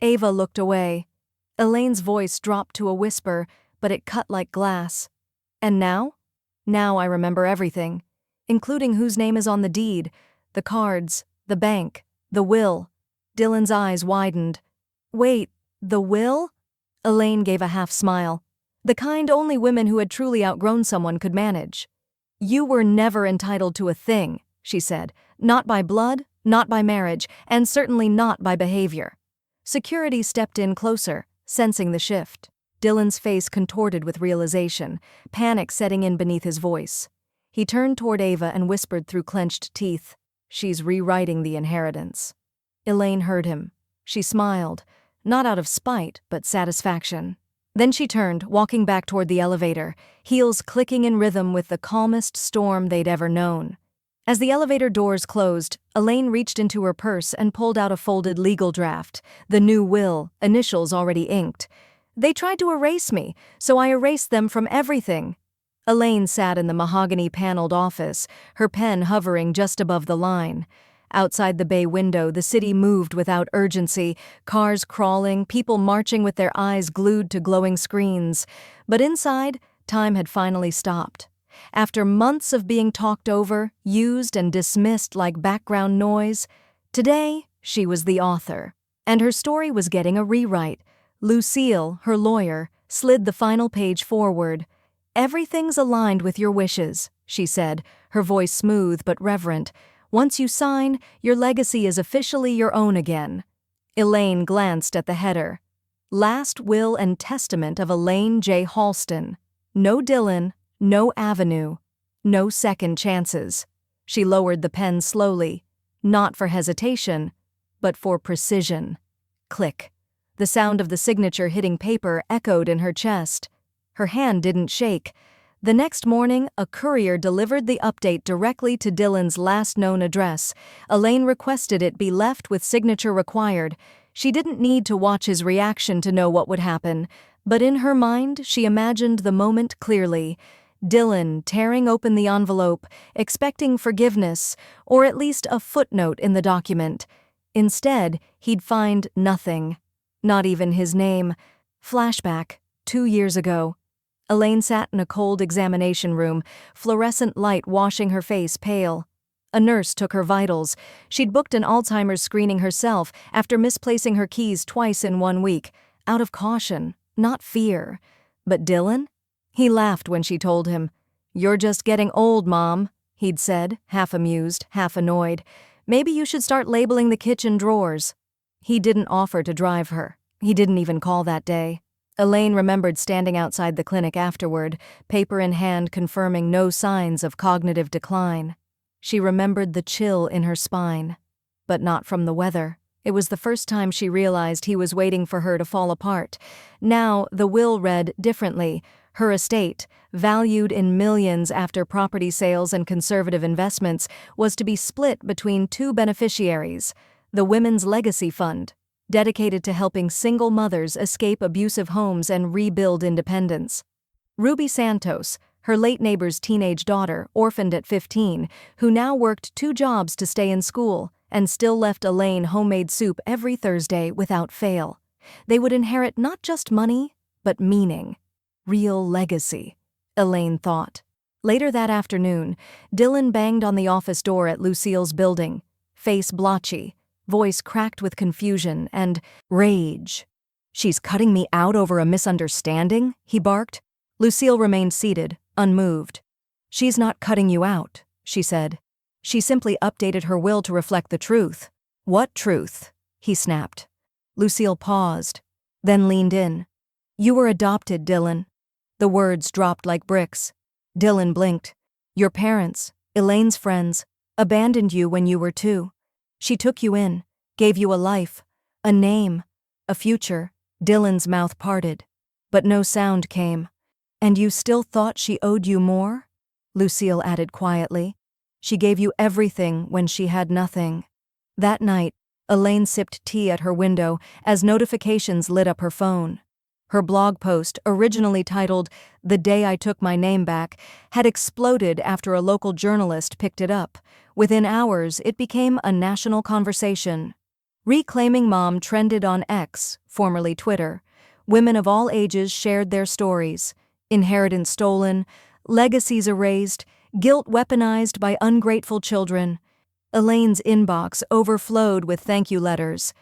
A: Ava looked away. Elaine's voice dropped to a whisper, but it cut like glass. "And now? Now I remember everything, including whose name is on the deed, the cards, the bank, the will." Dylan's eyes widened. "Wait, the will?" Elaine gave a half smile. The kind only women who had truly outgrown someone could manage. "You were never entitled to a thing," she said. "Not by blood, not by marriage, and certainly not by behavior." Security stepped in closer, sensing the shift. Dylan's face contorted with realization, panic setting in beneath his voice. He turned toward Ava and whispered through clenched teeth, "She's rewriting the inheritance." Elaine heard him. She smiled, not out of spite, but satisfaction. Then she turned, walking back toward the elevator, heels clicking in rhythm with the calmest storm they'd ever known. As the elevator doors closed, Elaine reached into her purse and pulled out a folded legal draft, the new will, initials already inked. "They tried to erase me, so I erased them from everything." Elaine sat in the mahogany-paneled office, her pen hovering just above the line. Outside the bay window, the city moved without urgency, cars crawling, people marching with their eyes glued to glowing screens. But inside, time had finally stopped. After months of being talked over, used and dismissed like background noise, today she was the author. And her story was getting a rewrite. Lucille, her lawyer, slid the final page forward. "Everything's aligned with your wishes," she said, her voice smooth but reverent. "Once you sign, your legacy is officially your own again." Elaine glanced at the header. "Last Will and Testament of Elaine J. Halston. No Dylan, no avenue, no second chances." She lowered the pen slowly, not for hesitation, but for precision. Click. The sound of the signature hitting paper echoed in her chest. Her hand didn't shake. The next morning, a courier delivered the update directly to Dylan's last known address. Elaine requested it be left with signature required. She didn't need to watch his reaction to know what would happen, but in her mind, she imagined the moment clearly. Dylan tearing open the envelope, expecting forgiveness, or at least a footnote in the document. Instead, he'd find nothing. Not even his name. Flashback, 2 years ago. Elaine sat in a cold examination room, fluorescent light washing her face pale. A nurse took her vitals. She'd booked an Alzheimer's screening herself after misplacing her keys twice in 1 week, out of caution, not fear. But Dylan? He laughed when she told him. "You're just getting old, Mom," he'd said, half amused, half annoyed. "Maybe you should start labeling the kitchen drawers." He didn't offer to drive her. He didn't even call that day. Elaine remembered standing outside the clinic afterward, paper in hand confirming no signs of cognitive decline. She remembered the chill in her spine. But not from the weather. It was the first time she realized he was waiting for her to fall apart. Now, the will read differently. Her estate, valued in millions after property sales and conservative investments, was to be split between two beneficiaries: the Women's Legacy Fund, dedicated to helping single mothers escape abusive homes and rebuild independence. Ruby Santos, her late neighbor's teenage daughter, orphaned at 15, who now worked 2 jobs to stay in school and still left Elaine homemade soup every Thursday without fail. They would inherit not just money, but meaning. Real legacy, Elaine thought. Later that afternoon, Dylan banged on the office door at Lucille's building, face blotchy, voice cracked with confusion and rage. "She's cutting me out over a misunderstanding?" he barked. Lucille remained seated, unmoved. "She's not cutting you out," she said. "She simply updated her will to reflect the truth." "What truth?" he snapped. Lucille paused, then leaned in. "You were adopted, Dylan." The words dropped like bricks. Dylan blinked. "Your parents, Elaine's friends, abandoned you when you were 2. She took you in, gave you a life, a name, a future." Dylan's mouth parted, but no sound came. "And you still thought she owed you more?" Lucille added quietly. "She gave you everything when she had nothing." That night, Elaine sipped tea at her window as notifications lit up her phone. Her blog post, originally titled "The Day I Took My Name Back," had exploded after a local journalist picked it up. Within hours, it became a national conversation. Reclaiming Mom trended on X, formerly Twitter. Women of all ages shared their stories. Inheritance stolen, legacies erased, guilt weaponized by ungrateful children. Elaine's inbox overflowed with thank you letters.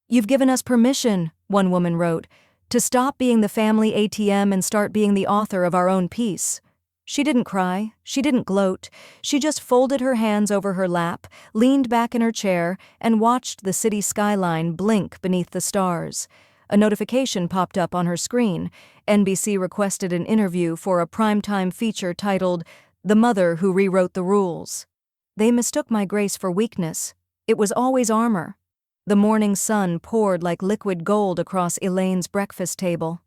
A: "You've given us permission," one woman wrote, "to stop being the family ATM and start being the author of our own peace." She didn't cry, she didn't gloat, she just folded her hands over her lap, leaned back in her chair, and watched the city skyline blink beneath the stars. A notification popped up on her screen. NBC requested an interview for a primetime feature titled "The Mother Who Rewrote the Rules." "They mistook my grace for weakness. It was always armor." The morning sun poured like liquid gold across Elaine's breakfast table.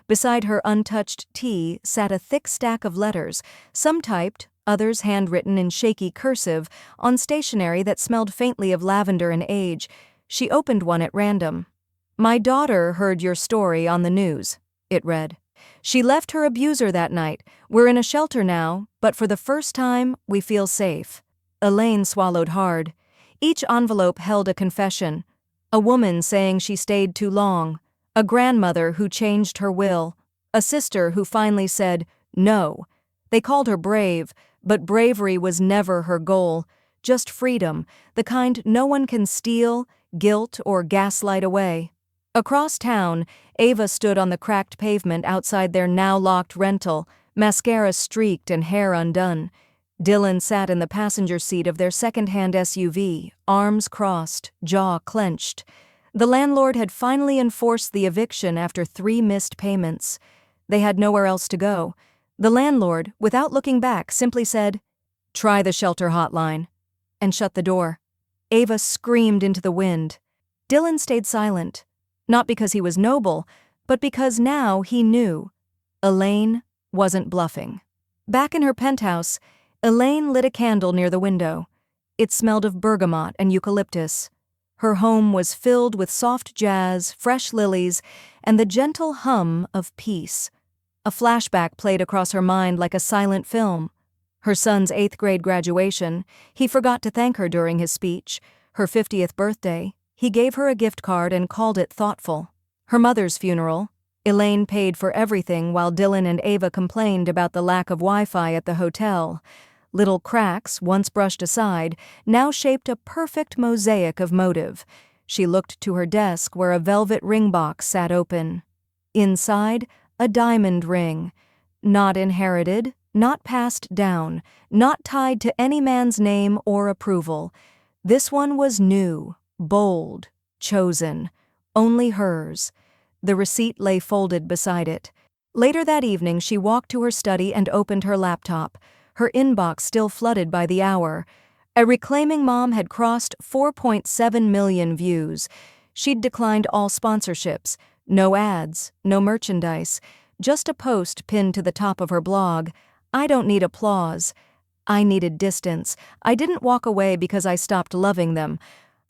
A: Beside her untouched tea sat a thick stack of letters, some typed, others handwritten in shaky cursive, on stationery that smelled faintly of lavender and age. She opened one at random. "My daughter heard your story on the news," it read. "She left her abuser that night. We're in a shelter now, but for the first time, we feel safe." Elaine swallowed hard. Each envelope held a confession. A woman saying she stayed too long. A grandmother who changed her will. A sister who finally said, no. They called her brave, but bravery was never her goal. Just freedom, the kind no one can steal, guilt, or gaslight away. Across town, Ava stood on the cracked pavement outside their now-locked rental, mascara streaked and hair undone. Dylan sat in the passenger seat of their second-hand SUV, arms crossed, jaw clenched. The landlord had finally enforced the eviction after 3 missed payments. They had nowhere else to go. The landlord, without looking back, simply said, "Try the shelter hotline," and shut the door. Ava screamed into the wind. Dylan stayed silent, not because he was noble, but because now he knew. Elaine wasn't bluffing. Back in her penthouse, Elaine lit a candle near the window. It smelled of bergamot and eucalyptus. Her home was filled with soft jazz, fresh lilies, and the gentle hum of peace. A flashback played across her mind like a silent film. Her son's 8th grade graduation, he forgot to thank her during his speech. Her 50th birthday, he gave her a gift card and called it thoughtful. Her mother's funeral, Elaine paid for everything while Dylan and Ava complained about the lack of Wi-Fi at the hotel. Little cracks, once brushed aside, now shaped a perfect mosaic of motive. She looked to her desk where a velvet ring box sat open. Inside, a diamond ring. Not inherited, not passed down, not tied to any man's name or approval. This one was new, bold, chosen, only hers. The receipt lay folded beside it. Later that evening, she walked to her study and opened her laptop, her inbox still flooded by the hour. A Reclaiming Mom had crossed 4.7 million views. She'd declined all sponsorships, no ads, no merchandise, just a post pinned to the top of her blog. I don't need applause. I needed distance. I didn't walk away because I stopped loving them.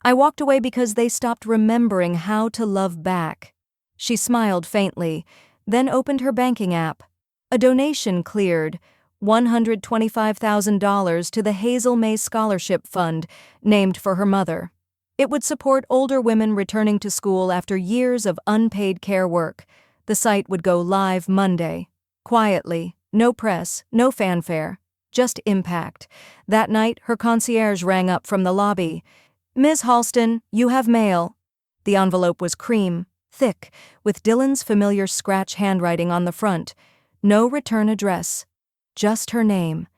A: I walked away because they stopped remembering how to love back. She smiled faintly, then opened her banking app. A donation cleared, $125,000 to the Hazel May Scholarship Fund, named for her mother. It would support older women returning to school after years of unpaid care work. The site would go live Monday. Quietly, no press, no fanfare, just impact. That night, her concierge rang up from the lobby. "Ms. Halston, you have mail." The envelope was cream, thick, with Dylan's familiar scratch handwriting on the front. No return address. Just her name.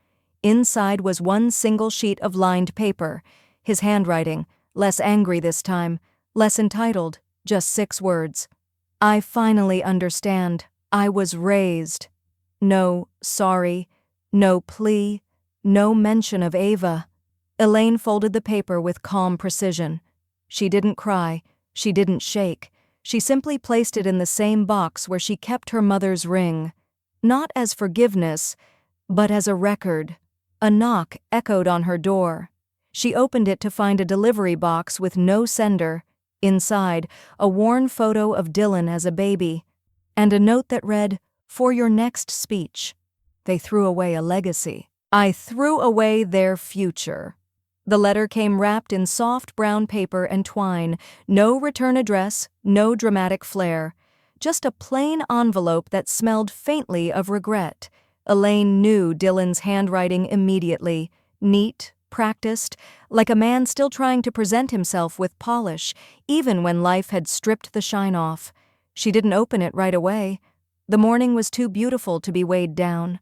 A: Inside was one single sheet of lined paper. His handwriting, less angry this time, less entitled, just 6 words. "I finally understand. I was raised." No sorry, no plea, no mention of Ava. Elaine folded the paper with calm precision. She didn't cry, she didn't shake. She simply placed it in the same box where she kept her mother's ring. Not as forgiveness, but as a record. A knock echoed on her door. She opened it to find a delivery box with no sender. Inside, a worn photo of Dylan as a baby, and a note that read, "For your next speech." They threw away a legacy. I threw away their future. The letter came wrapped in soft brown paper and twine, no return address, no dramatic flair. Just a plain envelope that smelled faintly of regret. Elaine knew Dylan's handwriting immediately. Neat, practiced, like a man still trying to present himself with polish, even when life had stripped the shine off. She didn't open it right away. The morning was too beautiful to be weighed down.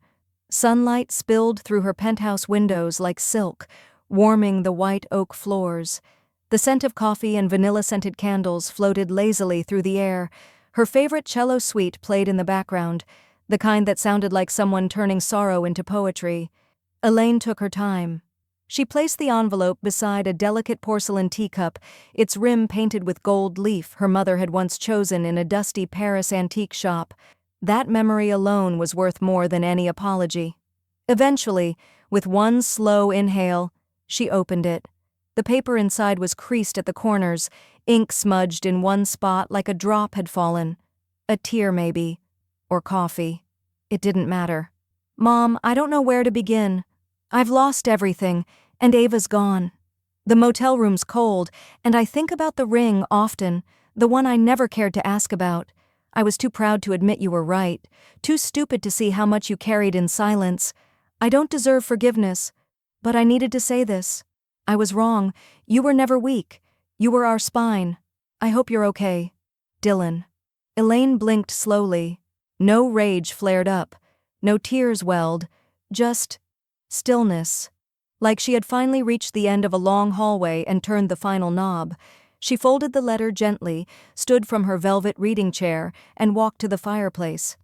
A: Sunlight spilled through her penthouse windows like silk, warming the white oak floors. The scent of coffee and vanilla-scented candles floated lazily through the air. Her favorite cello suite played in the background, the kind that sounded like someone turning sorrow into poetry. Elaine took her time. She placed the envelope beside a delicate porcelain teacup, its rim painted with gold leaf her mother had once chosen in a dusty Paris antique shop. That memory alone was worth more than any apology. Eventually, with one slow inhale, she opened it. The paper inside was creased at the corners, ink smudged in one spot like a drop had fallen. A tear, maybe. Or coffee. It didn't matter. "Mom, I don't know where to begin. I've lost everything, and Ava's gone. The motel room's cold, and I think about the ring often, the one I never cared to ask about. I was too proud to admit you were right, too stupid to see how much you carried in silence. I don't deserve forgiveness, but I needed to say this. I was wrong. You were never weak. You were our spine. I hope you're okay. Dylan." Elaine blinked slowly. No rage flared up. No tears welled. Just stillness. Like she had finally reached the end of a long hallway and turned the final knob. She folded the letter gently, stood from her velvet reading chair, and walked to the fireplace.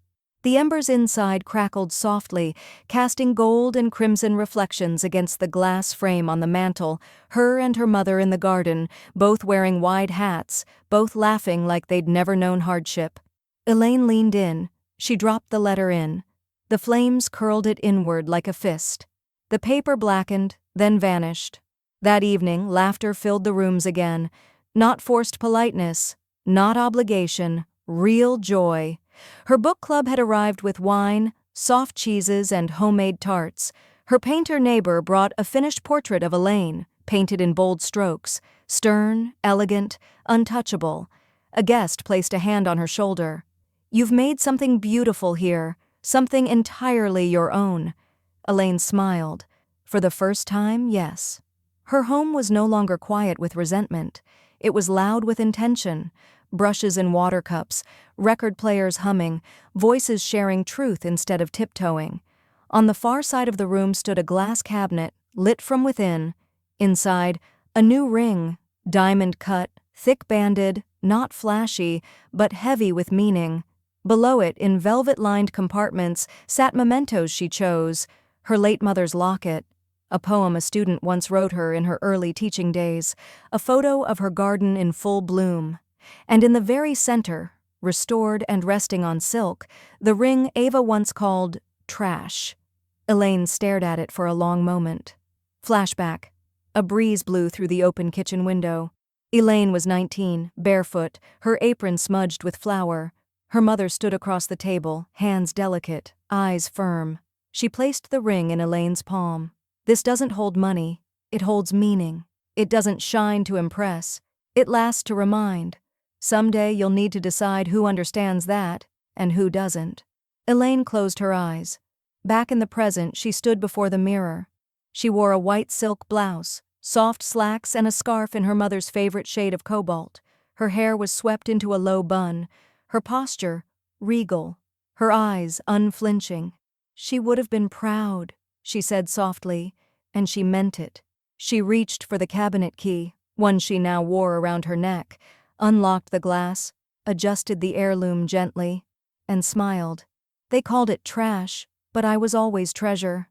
A: The embers inside crackled softly, casting gold and crimson reflections against the glass frame on the mantel, her and her mother in the garden, both wearing wide hats, both laughing like they'd never known hardship. Elaine leaned in. She dropped the letter in. The flames curled it inward like a fist. The paper blackened, then vanished. That evening, laughter filled the rooms again. Not forced politeness, not obligation, real joy. Her book club had arrived with wine, soft cheeses, and homemade tarts. Her painter neighbor brought a finished portrait of Elaine, painted in bold strokes, stern, elegant, untouchable. A guest placed a hand on her shoulder. "You've made something beautiful here, something entirely your own." Elaine smiled. For the first time, yes. Her home was no longer quiet with resentment. It was loud with intention. Brushes in water cups, record players humming, voices sharing truth instead of tiptoeing. On the far side of the room stood a glass cabinet, lit from within. Inside, a new ring, diamond cut, thick-banded, not flashy, but heavy with meaning. Below it, in velvet-lined compartments, sat mementos she chose: her late mother's locket, a poem a student once wrote her in her early teaching days, a photo of her garden in full bloom, and in the very center, restored and resting on silk, the ring Ava once called trash. Elaine stared at it for a long moment. Flashback. A breeze blew through the open kitchen window. Elaine was 19, barefoot, her apron smudged with flour. Her mother stood across the table, hands delicate, eyes firm. She placed the ring in Elaine's palm. This doesn't hold money. It holds meaning. It doesn't shine to impress. It lasts to remind. Someday you'll need to decide who understands that and who doesn't. Elaine closed her eyes. Back in the present, she stood before the mirror. She wore a white silk blouse, soft slacks, and a scarf in her mother's favorite shade of cobalt. Her hair was swept into a low bun, her posture regal, her eyes unflinching. She would have been proud, she said softly, and she meant it. She reached for the cabinet key, one she now wore around her neck, unlocked the glass, adjusted the heirloom gently, and smiled. They called it trash, but I was always treasure.